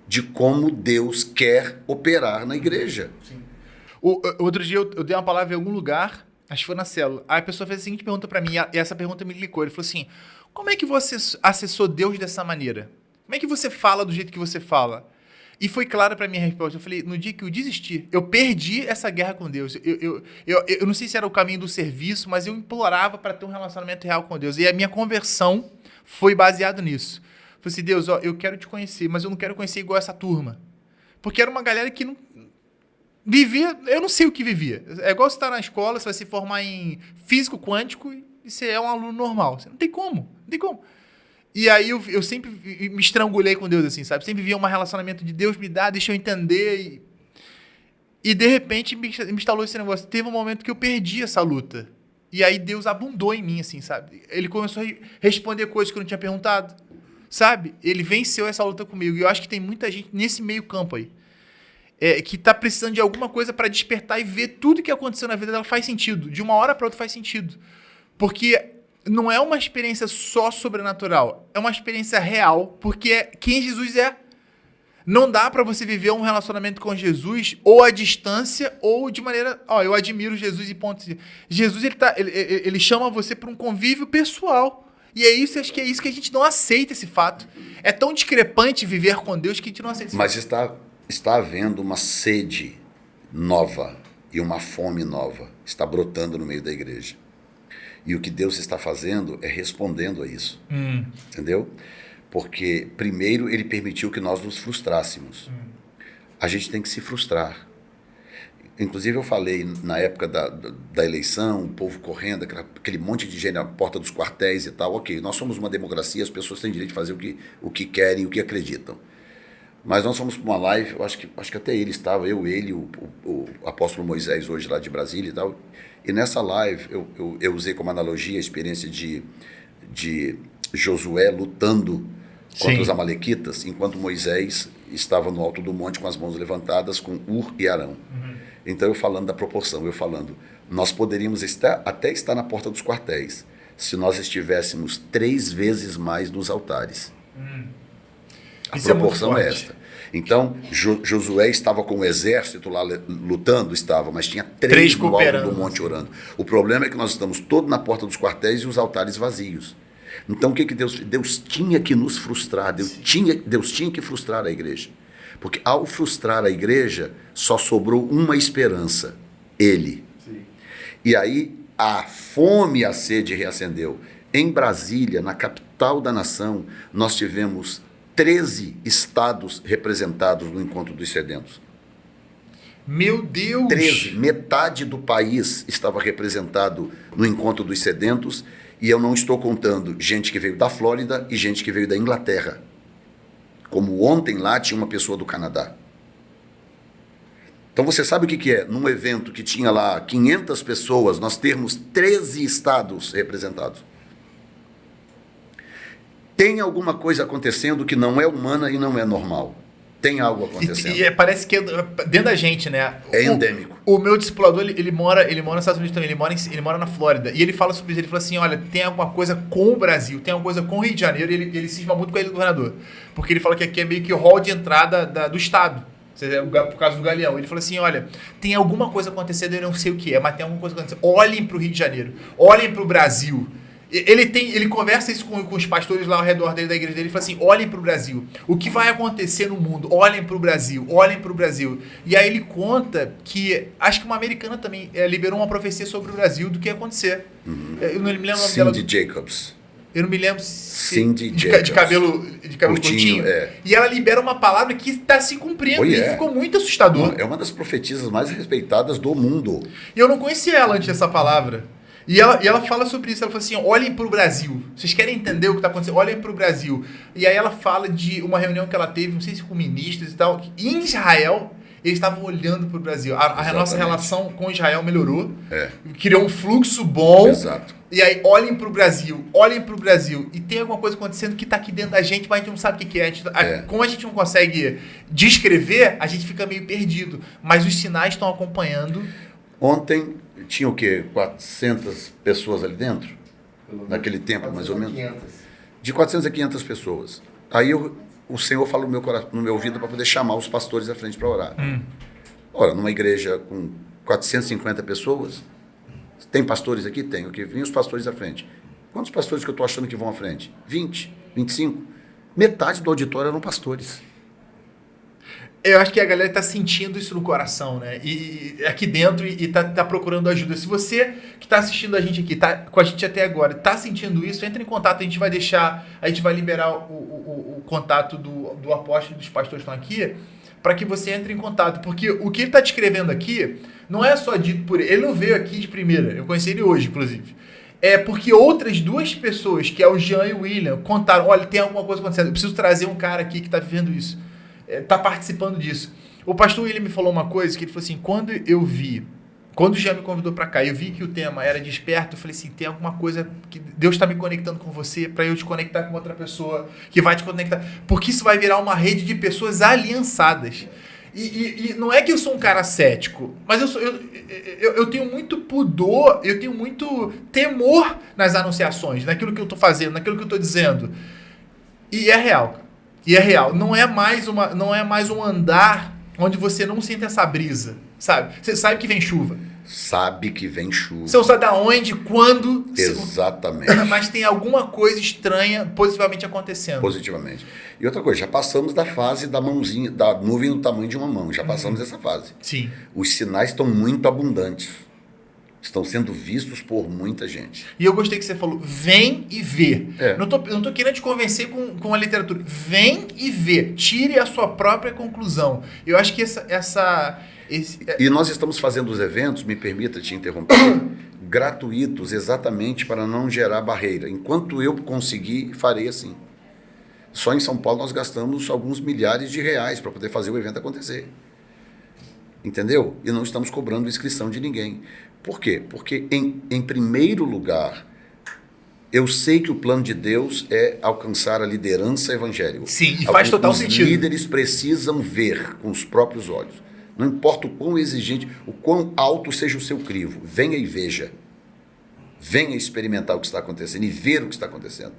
de como Deus quer operar na igreja. Sim. Outro dia eu dei uma palavra em algum lugar Acho que foi na célula. Aí a pessoa fez a seguinte pergunta pra mim, e essa pergunta me clicou. Ele falou assim, como é que você acessou Deus dessa maneira? Como é que você fala do jeito que você fala? E foi clara pra minha resposta. Eu falei, no dia que eu desisti, eu perdi essa guerra com Deus. Eu não sei se era o caminho do serviço, mas eu implorava para ter um relacionamento real com Deus. E a minha conversão foi baseada nisso. Eu falei assim, Deus, ó, eu quero te conhecer, mas eu não quero conhecer igual essa turma. Porque era uma galera que não vivia, eu não sei o que vivia. É igual você estar na escola, você vai se formar em físico quântico e você é um aluno normal. Você não tem como, não tem como. E aí eu sempre me estrangulei com Deus, assim, sabe? Sempre vivia um relacionamento de Deus me dá, deixa eu entender. E de repente me instalou esse negócio. Teve um momento que eu perdi essa luta. E aí Deus abundou em mim, assim, sabe? Ele começou a responder coisas que eu não tinha perguntado, sabe? Ele venceu essa luta comigo. E eu acho que tem muita gente nesse meio campo aí, que tá precisando de alguma coisa para despertar e ver tudo que aconteceu na vida dela faz sentido. De uma hora para outra faz sentido. Porque não é uma experiência só sobrenatural, é uma experiência real, porque é quem Jesus é. Não dá para você viver um relacionamento com Jesus ou à distância ou de maneira... Ó, eu admiro Jesus e ponto. Jesus, ele chama você para um convívio pessoal. E é isso, acho que é isso que a gente não aceita, esse fato. É tão discrepante viver com Deus que a gente não aceita esse Mas fato. está havendo uma sede nova e uma fome nova. Está brotando no meio da igreja. E o que Deus está fazendo é respondendo a isso. Entendeu? Porque, primeiro, ele permitiu que nós nos frustrássemos. A gente tem que se frustrar. Inclusive, eu falei, na época da eleição, o povo correndo, aquele monte de gente na porta dos quartéis e tal. Ok, nós somos uma democracia, as pessoas têm direito de fazer o que querem, o que acreditam. Mas nós fomos para uma live, eu acho que até ele estava, ele, o apóstolo Moisés, hoje lá de Brasília e tal. E nessa live, eu usei como analogia a experiência de Josué lutando contra os amalequitas, enquanto Moisés estava no alto do monte com as mãos levantadas, com Ur e Arão. Então, eu falando da proporção, nós poderíamos até estar na porta dos quartéis, se nós estivéssemos 3 vezes mais nos altares. A Isso proporção é é esta. Então, Josué estava com o exército lá lutando, mas tinha 3 no alto do monte orando. O problema é que nós estamos todos na porta dos quartéis e os altares vazios. Então, o que Deus tinha que nos frustrar? Deus tinha que frustrar a igreja. Porque ao frustrar a igreja, só sobrou uma esperança: Ele. Sim. E aí, a fome e a sede reacendeu. Em Brasília, na capital da nação, nós tivemos 13 estados representados no Encontro dos Sedentos. Meu Deus! 13, metade do país estava representado no Encontro dos Sedentos, e eu não estou contando gente que veio da Flórida e gente que veio da Inglaterra. Como ontem lá tinha uma pessoa do Canadá. Então você sabe o que é? Num evento que tinha lá 500 pessoas, nós termos 13 estados representados. Tem alguma coisa acontecendo que não é humana e não é normal. Tem algo acontecendo. E parece que é dentro da gente, né? É endêmico. O meu discipulador, ele mora nos Estados Unidos também, ele mora na Flórida. E ele fala sobre isso, ele fala assim, olha, tem alguma coisa com o Brasil, tem alguma coisa com o Rio de Janeiro, e ele cisma muito com ele do governador. Porque ele fala que aqui é meio que o hall de entrada do Estado, por causa do Galeão. Ele falou assim, olha, tem alguma coisa acontecendo, eu não sei o que é, mas tem alguma coisa acontecendo. Olhem para o Rio de Janeiro, olhem para o Brasil. Ele conversa isso com os pastores lá ao redor dele, da igreja dele, e fala assim, olhem para o Brasil, o que vai acontecer no mundo, olhem para o Brasil, olhem para o Brasil. E aí ele conta que, acho que uma americana também liberou uma profecia sobre o Brasil do que ia acontecer. Eu não me lembro o nome dela. Cindy Jacobs. Eu não me lembro de cabelo curtinho. E ela libera uma palavra que está se cumprindo. E ficou muito assustador. É uma das profetisas mais respeitadas do mundo. E eu não conhecia ela antes dessa palavra. E ela fala sobre isso, ela fala assim, olhem para o Brasil, vocês querem entender o que está acontecendo? Olhem para o Brasil. E aí ela fala de uma reunião que ela teve, não sei se com ministros e tal, que em Israel, eles estavam olhando para o Brasil. A nossa relação com Israel melhorou, criou um fluxo bom. Exato. E aí, olhem para o Brasil, olhem para o Brasil. E tem alguma coisa acontecendo que está aqui dentro da gente, mas a gente não sabe o que é. Como a gente não consegue descrever, a gente fica meio perdido. Mas os sinais estão acompanhando. Ontem tinha o quê? 400 pessoas ali dentro? Naquele tempo, mais ou menos? 500. De 400 a 500 pessoas. Aí o Senhor fala no meu ouvido para poder chamar os pastores à frente para orar. Ora, numa igreja com 450 pessoas, Tem pastores aqui? Tem. Ok, vem os pastores à frente. Quantos pastores que eu estou achando que vão à frente? 20? 25? Metade do auditório eram pastores. Eu acho que a galera tá sentindo isso no coração, né? E aqui dentro e tá procurando ajuda. Se você que tá assistindo a gente aqui, tá com a gente até agora, tá sentindo isso, entra em contato, a gente vai liberar o contato do apóstolo e dos pastores que estão aqui, para que você entre em contato. Porque o que ele tá descrevendo aqui não é só dito por ele. Ele não veio aqui de primeira. Eu conheci ele hoje, inclusive. É porque outras duas pessoas, que é o Jean e o William, contaram, olha, tem alguma coisa acontecendo, eu preciso trazer um cara aqui que tá vivendo isso. Tá participando disso. O pastor William me falou uma coisa, que ele falou assim, quando o Jean me convidou para cá, eu vi que o tema era desperto, eu falei assim, tem alguma coisa que Deus está me conectando com você, para eu te conectar com outra pessoa, que vai te conectar, porque isso vai virar uma rede de pessoas aliançadas. E não é que eu sou um cara cético, mas eu tenho muito pudor, eu tenho muito temor nas anunciações, naquilo que eu estou fazendo, naquilo que eu estou dizendo. E é real, cara. E é real. Não é mais um andar onde você não sente essa brisa, sabe? Você sabe que vem chuva. Sabe que vem chuva. Você não sabe da onde, quando. Exatamente. Mas tem alguma coisa estranha positivamente acontecendo. Positivamente. E outra coisa, já passamos da fase da mãozinha, da nuvem do tamanho de uma mão. Já passamos essa fase. Sim. Os sinais estão muito abundantes. Estão sendo vistos por muita gente. E eu gostei que você falou, vem e vê. É. Não tô querendo te convencer com a literatura. Vem e vê. Tire a sua própria conclusão. Eu acho que E nós estamos fazendo os eventos, me permita te interromper, gratuitos, exatamente para não gerar barreira. Enquanto eu conseguir, farei assim. Só em São Paulo nós gastamos alguns milhares de reais para poder fazer o evento acontecer. Entendeu? E não estamos cobrando inscrição de ninguém. Por quê? Porque, em primeiro lugar, eu sei que o plano de Deus é alcançar a liderança evangélica. Sim, e faz total sentido. Os líderes precisam ver com os próprios olhos. Não importa o quão exigente, o quão alto seja o seu crivo. Venha e veja. Venha experimentar o que está acontecendo e ver o que está acontecendo.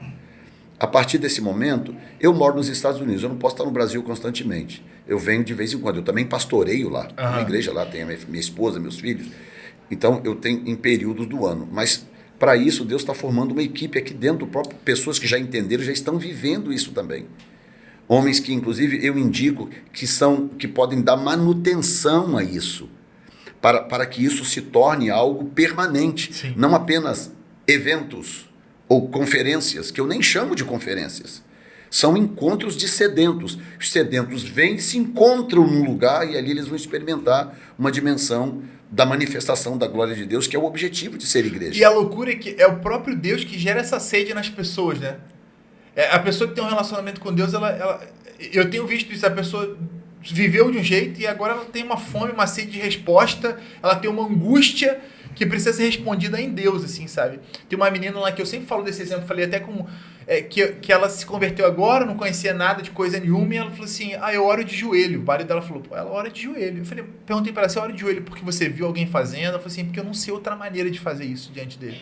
A partir desse momento, eu moro nos Estados Unidos, eu não posso estar no Brasil constantemente. Eu venho de vez em quando, eu também pastoreio lá, na igreja lá, tenho a minha esposa, meus filhos. Então, eu tenho em períodos do ano. Mas, para isso, Deus está formando uma equipe aqui dentro do próprio, pessoas que já entenderam, já estão vivendo isso também. Homens que, inclusive, eu indico que podem dar manutenção a isso, para que isso se torne algo permanente. Sim. Não apenas eventos ou conferências, que eu nem chamo de conferências. São encontros de sedentos. Os sedentos vêm, se encontram num lugar e ali eles vão experimentar uma dimensão da manifestação da glória de Deus, que é o objetivo de ser igreja. E a loucura é que é o próprio Deus que gera essa sede nas pessoas, né? A pessoa que tem um relacionamento com Deus, eu tenho visto isso, a pessoa viveu de um jeito e agora ela tem uma fome, uma sede de resposta, ela tem uma angústia que precisa ser respondida em Deus, assim, sabe? Tem uma menina lá que eu sempre falo desse exemplo, falei até com... que ela se converteu agora, não conhecia nada de coisa nenhuma, e ela falou assim, eu oro de joelho. O marido dela falou, ela ora de joelho. Eu falei, perguntei para ela, você ora de joelho porque você viu alguém fazendo? Ela falou assim, porque eu não sei outra maneira de fazer isso diante dele.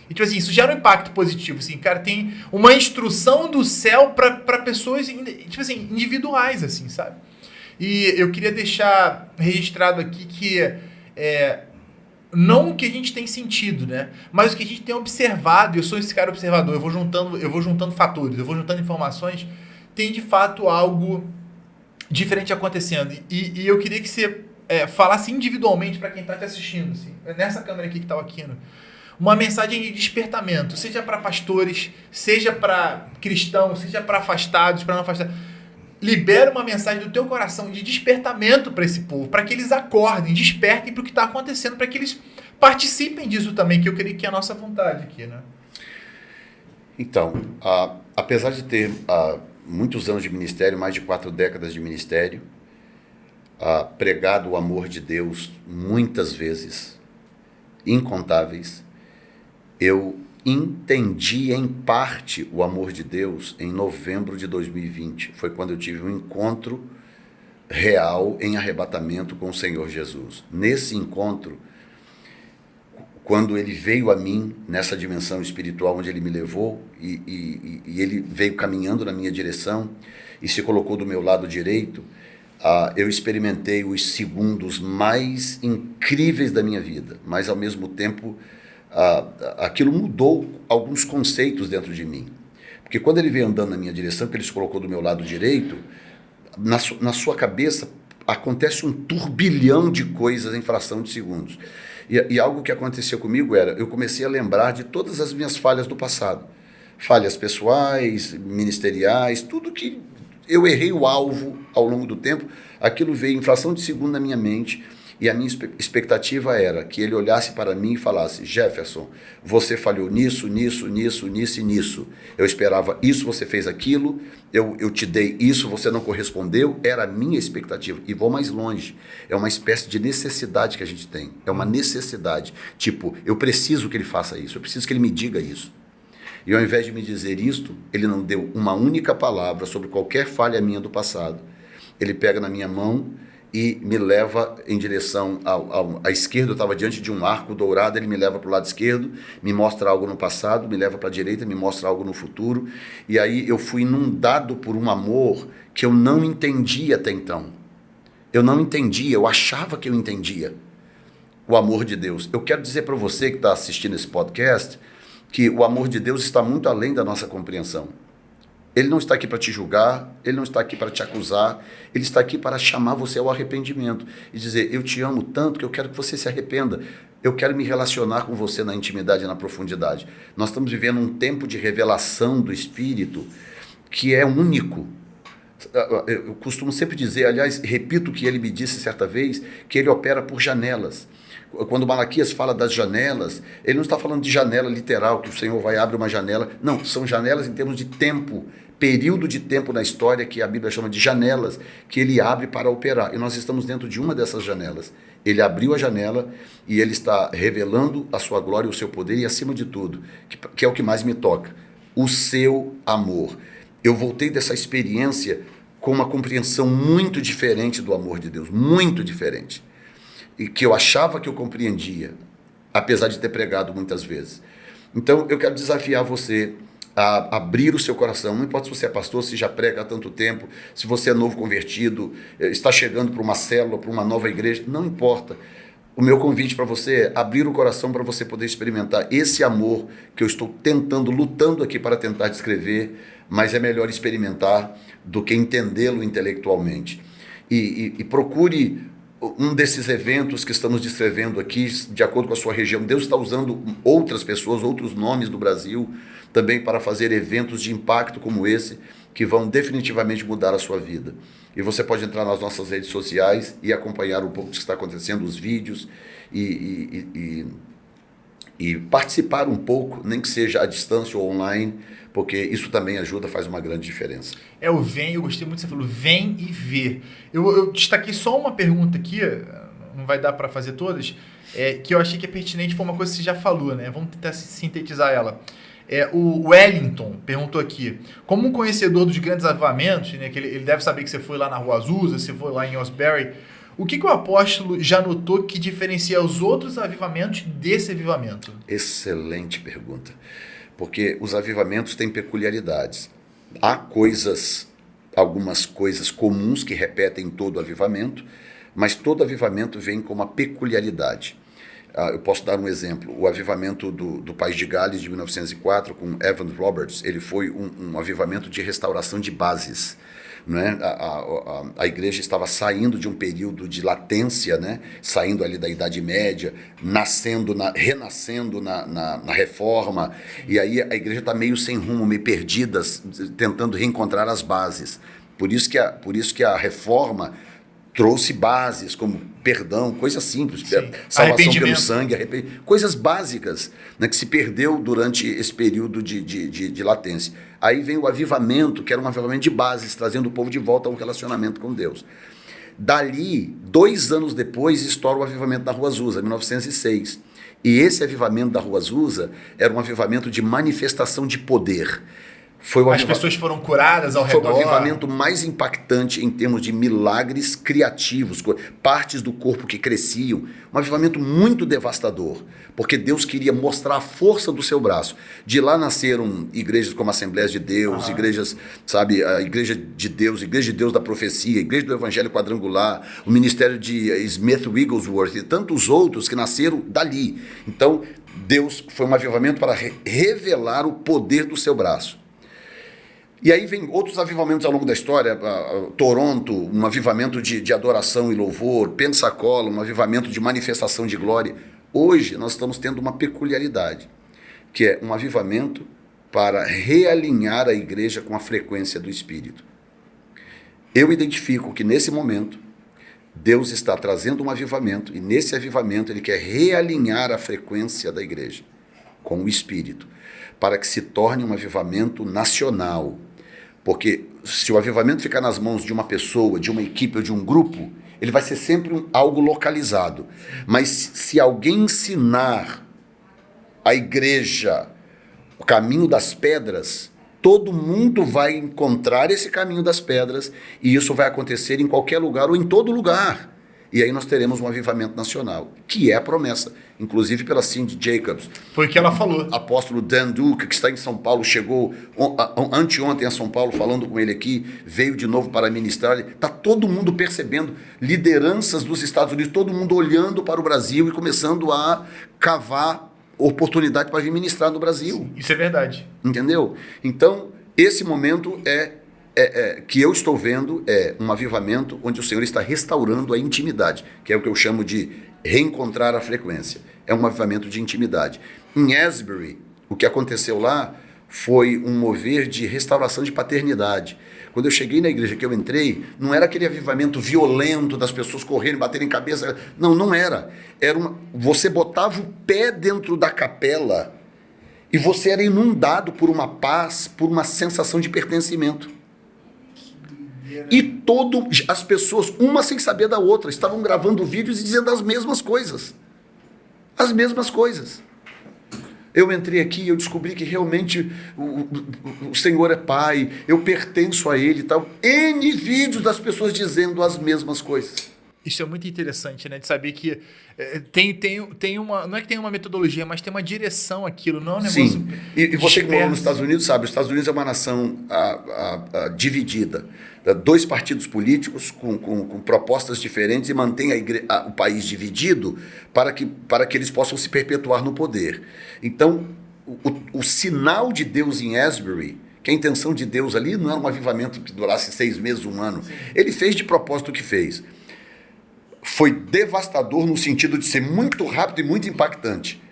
E tipo assim, isso gera um impacto positivo, assim, cara, tem uma instrução do céu para pessoas, tipo assim, individuais, assim, sabe? E eu queria deixar registrado aqui que não o que a gente tem sentido, né? Mas o que a gente tem observado, e eu sou esse cara observador, eu vou juntando fatores, eu vou juntando informações, tem de fato algo diferente acontecendo. E eu queria que você falasse individualmente para quem está te assistindo, assim, nessa câmera aqui que está aqui, uma mensagem de despertamento, seja para pastores, seja para cristãos, seja para afastados, para não afastados. Libera uma mensagem do teu coração de despertamento para esse povo, para que eles acordem, despertem para o que está acontecendo, para que eles participem disso também, que eu creio que é a nossa vontade aqui, né? Então, apesar de ter muitos anos de ministério, mais de 4 décadas de ministério, pregado o amor de Deus muitas vezes, incontáveis, eu entendi em parte o amor de Deus em novembro de 2020. Foi quando eu tive um encontro real em arrebatamento com o Senhor Jesus. Nesse encontro, quando ele veio a mim, nessa dimensão espiritual onde ele me levou, e ele veio caminhando na minha direção e se colocou do meu lado direito, eu experimentei os segundos mais incríveis da minha vida, mas ao mesmo tempo aquilo mudou alguns conceitos dentro de mim. Porque quando ele veio andando na minha direção, que ele se colocou do meu lado direito, na sua cabeça acontece um turbilhão de coisas em fração de segundos. E algo que acontecia comigo eu comecei a lembrar de todas as minhas falhas do passado. Falhas pessoais, ministeriais, tudo que eu errei o alvo ao longo do tempo, aquilo veio em fração de segundo na minha mente, e a minha expectativa era que ele olhasse para mim e falasse: Jefferson, você falhou nisso, nisso, nisso, nisso e nisso. Eu esperava isso, você fez aquilo, eu te dei isso, você não correspondeu. Era a minha expectativa. E vou mais longe. É uma espécie de necessidade que a gente tem. É uma necessidade. Tipo, eu preciso que ele faça isso, eu preciso que ele me diga isso. E ao invés de me dizer isto, ele não deu uma única palavra sobre qualquer falha minha do passado. Ele pega na minha mão e me leva em direção à esquerda. Eu estava diante de um arco dourado, ele me leva para o lado esquerdo, me mostra algo no passado, me leva para a direita, me mostra algo no futuro. E aí eu fui inundado por um amor que eu não entendia até então. Eu não entendia, eu achava que eu entendia o amor de Deus. Eu quero dizer para você que está assistindo esse podcast que o amor de Deus está muito além da nossa compreensão. Ele não está aqui para te julgar, ele não está aqui para te acusar, ele está aqui para chamar você ao arrependimento e dizer: eu te amo tanto que eu quero que você se arrependa, eu quero me relacionar com você na intimidade e na profundidade. Nós estamos vivendo um tempo de revelação do Espírito que é único. Eu costumo sempre dizer, aliás, repito o que ele me disse certa vez, que ele opera por janelas. Quando Malaquias fala das janelas, ele não está falando de janela literal, que o Senhor vai abrir uma janela. Não, são janelas em termos de tempo, período de tempo na história que a Bíblia chama de janelas, que ele abre para operar. E nós estamos dentro de uma dessas janelas. Ele abriu a janela e ele está revelando a sua glória, o seu poder e, acima de tudo, que é o que mais me toca, o seu amor. Eu voltei dessa experiência com uma compreensão muito diferente do amor de Deus, muito diferente. E que eu achava que eu compreendia, apesar de ter pregado muitas vezes. Então, eu quero desafiar você a abrir o seu coração. Não importa se você é pastor, se já prega há tanto tempo, se você é novo convertido, está chegando para uma célula, para uma nova igreja, não importa. O meu convite para você é abrir o coração para você poder experimentar esse amor que eu estou lutando aqui para tentar descrever, mas é melhor experimentar do que entendê-lo intelectualmente. E procure um desses eventos que estamos descrevendo aqui, de acordo com a sua região. Deus está usando outras pessoas, outros nomes do Brasil, também para fazer eventos de impacto como esse, que vão definitivamente mudar a sua vida. E você pode entrar nas nossas redes sociais e acompanhar um pouco do que está acontecendo, os vídeos, e participar um pouco, nem que seja à distância ou online, porque isso também ajuda, faz uma grande diferença. Eu gostei muito que você falou, vem e vê. Eu destaquei só uma pergunta aqui, não vai dar para fazer todas, que eu achei que é pertinente, foi uma coisa que você já falou, né? Vamos tentar sintetizar ela. O Wellington perguntou aqui, como um conhecedor dos grandes avivamentos, né, que ele deve saber que você foi lá na Rua Azusa, você foi lá em Osbury, o que o apóstolo já notou que diferencia os outros avivamentos desse avivamento? Excelente pergunta. Porque os avivamentos têm peculiaridades. Há algumas coisas comuns que repetem todo avivamento, mas todo avivamento vem com uma peculiaridade. Eu posso dar um exemplo. O avivamento do País de Gales de 1904, com Evan Roberts, ele foi um avivamento de restauração de bases. Né? A igreja estava saindo de um período de latência, né? Saindo ali da Idade Média, renascendo na Reforma, e aí a igreja está meio sem rumo, meio perdida, tentando reencontrar as bases. Por isso que a Reforma trouxe bases como perdão, coisas simples, salvação pelo sangue, coisas básicas, né, que se perdeu durante esse período de latência. Aí vem o avivamento, que era um avivamento de bases, trazendo o povo de volta a um relacionamento com Deus. Dali, 2 anos depois, estoura o avivamento da Rua Azusa, 1906. E esse avivamento da Rua Azusa era um avivamento de manifestação de poder. As pessoas foram curadas ao redor. Foi o avivamento mais impactante em termos de milagres criativos, partes do corpo que cresciam. Um avivamento muito devastador, porque Deus queria mostrar a força do seu braço. De lá nasceram igrejas como Assembleias de Deus, igrejas, sabe, a Igreja de Deus da Profecia, Igreja do Evangelho Quadrangular, o Ministério de Smith Wigglesworth e tantos outros que nasceram dali. Então, Deus foi um avivamento para revelar o poder do seu braço. E aí vem outros avivamentos ao longo da história, Toronto, um avivamento de adoração e louvor, Pensacola, um avivamento de manifestação de glória. Hoje nós estamos tendo uma peculiaridade, que é um avivamento para realinhar a igreja com a frequência do Espírito. Eu identifico que nesse momento, Deus está trazendo um avivamento, e nesse avivamento ele quer realinhar a frequência da igreja com o Espírito, para que se torne um avivamento nacional. Porque se o avivamento ficar nas mãos de uma pessoa, de uma equipe ou de um grupo, ele vai ser sempre algo localizado. Mas se alguém ensinar a igreja o caminho das pedras, todo mundo vai encontrar esse caminho das pedras, e isso vai acontecer em qualquer lugar ou em todo lugar. E aí nós teremos um avivamento nacional, que é a promessa, inclusive pela Cindy Jacobs. Foi o que ela falou. Apóstolo Dan Duque, que está em São Paulo, chegou anteontem a São Paulo, falando com ele aqui, veio de novo para ministrar. Está todo mundo percebendo, lideranças dos Estados Unidos, todo mundo olhando para o Brasil e começando a cavar oportunidade para vir ministrar no Brasil. Isso é verdade. Entendeu? Então, esse momento que eu estou vendo é um avivamento onde o Senhor está restaurando a intimidade, que é o que eu chamo de reencontrar a frequência. É um avivamento de intimidade. Em Asbury, o que aconteceu lá foi um mover de restauração de paternidade. Quando eu cheguei na igreja que eu entrei, não era aquele avivamento violento das pessoas correrem, baterem cabeça. Não era. Você botava o pé dentro da capela e você era inundado por uma paz, por uma sensação de pertencimento. E as pessoas, uma sem saber da outra, estavam gravando vídeos e dizendo as mesmas coisas. As mesmas coisas. Eu entrei aqui e eu descobri que realmente o Senhor é Pai, eu pertenço a Ele e tal. N vídeos das pessoas dizendo as mesmas coisas. Isso é muito interessante, né? De saber que tem uma... Não é que tem uma metodologia, mas tem uma direção aquilo, não é um negócio... Sim, e você que morou nos Estados Unidos sabe, os Estados Unidos é uma nação dividida. 2 partidos políticos com propostas diferentes e mantém o país dividido para que eles possam se perpetuar no poder. Então, o sinal de Deus em Asbury, que a intenção de Deus ali não era um avivamento que durasse 6 meses, 1 ano. Ele fez de propósito o que fez. Foi devastador no sentido de ser muito rápido e muito impactante.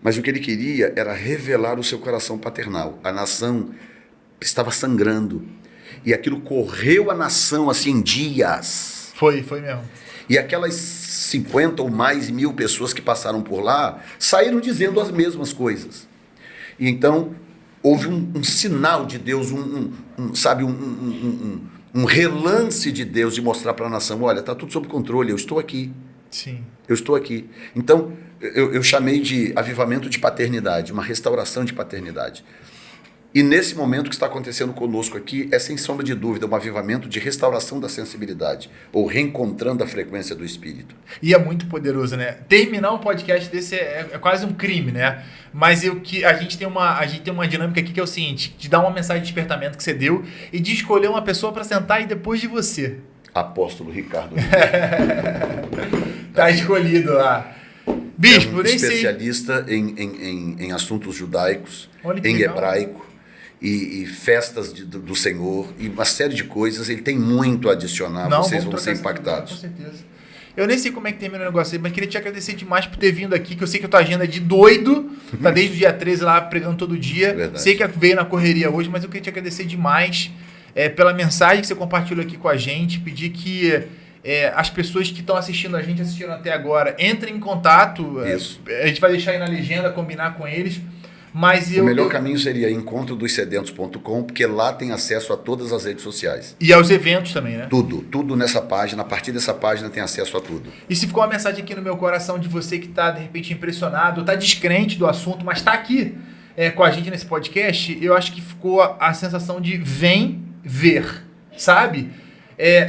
Mas o que ele queria era revelar o seu coração paternal. A nação estava sangrando. E aquilo correu a nação assim em dias. Foi mesmo. E aquelas 50 ou mais mil pessoas que passaram por lá saíram dizendo as mesmas coisas. E então houve um sinal de Deus, um relance de Deus de mostrar para a nação, olha, está tudo sob controle, eu estou aqui. Sim. Eu estou aqui. Então, eu chamei de avivamento de paternidade, uma restauração de paternidade. E nesse momento que está acontecendo conosco aqui, é sem sombra de dúvida um avivamento de restauração da sensibilidade, ou reencontrando a frequência do Espírito. E é muito poderoso, né? Terminar um podcast desse é quase um crime, né? Mas a gente tem uma dinâmica aqui que é o seguinte, de dar uma mensagem de despertamento que você deu e de escolher uma pessoa para sentar e depois de você. Apóstolo Ricardo. Tá escolhido lá. Bispo, nem sei. Especialista em assuntos judaicos, em legal. hebraico. E festas do Senhor, e uma série de coisas, ele tem muito a adicionar, vocês vão ser impactados. Com certeza. Eu nem sei como é que termina o negócio aí, mas queria te agradecer demais por ter vindo aqui, que eu sei que a tua agenda é de doido, tá desde o dia 13 lá pregando todo dia. Verdade. Sei que veio na correria hoje, mas eu queria te agradecer demais pela mensagem que você compartilhou aqui com a gente, pedir que as pessoas que estão assistindo a gente, assistiram até agora, entrem em contato. Isso. A gente vai deixar aí na legenda, combinar com eles. Mas o melhor caminho seria encontrodossedentos.com, porque lá tem acesso a todas as redes sociais. E aos eventos também, né? Tudo nessa página, a partir dessa página tem acesso a tudo. E se ficou uma mensagem aqui no meu coração de você que está, de repente, impressionado, está descrente do assunto, mas está aqui, com a gente nesse podcast, eu acho que ficou a sensação de vem ver, sabe?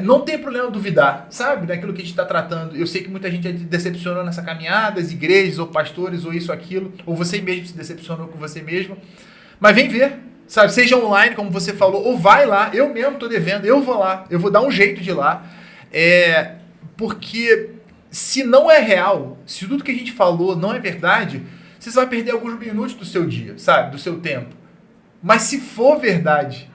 Não tem problema duvidar, sabe? Daquilo que a gente está tratando. Eu sei que muita gente já decepcionou nessa caminhada, as igrejas, ou pastores, ou isso, aquilo, ou você mesmo se decepcionou com você mesmo. Mas vem ver, sabe? Seja online, como você falou, ou vai lá. Eu mesmo estou devendo, eu vou lá. Eu vou dar um jeito de ir lá. Porque se não é real, se tudo que a gente falou não é verdade, você vai perder alguns minutos do seu dia, sabe? Do seu tempo. Mas se for verdade,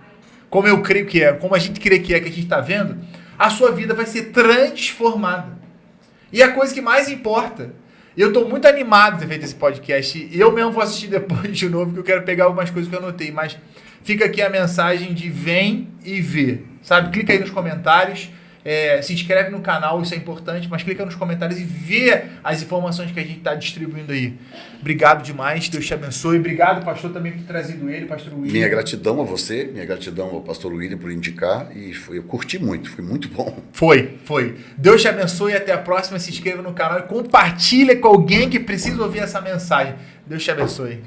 como eu creio que é, como a gente crê que a gente está vendo, a sua vida vai ser transformada. E a coisa que mais importa, eu estou muito animado de ter feito esse podcast, e eu mesmo vou assistir depois de novo, que eu quero pegar algumas coisas que eu anotei, mas fica aqui a mensagem de vem e vê, sabe? Clica aí nos comentários, se inscreve no canal, isso é importante, mas clica nos comentários e vê as informações que a gente está distribuindo aí. Obrigado demais, Deus te abençoe. Obrigado, pastor, também por ter trazido ele, pastor William. Minha gratidão a você, minha gratidão ao pastor William por indicar, e eu curti muito, foi muito bom. Foi. Deus te abençoe e até a próxima. Se inscreva no canal e compartilha com alguém que precisa ouvir essa mensagem. Deus te abençoe.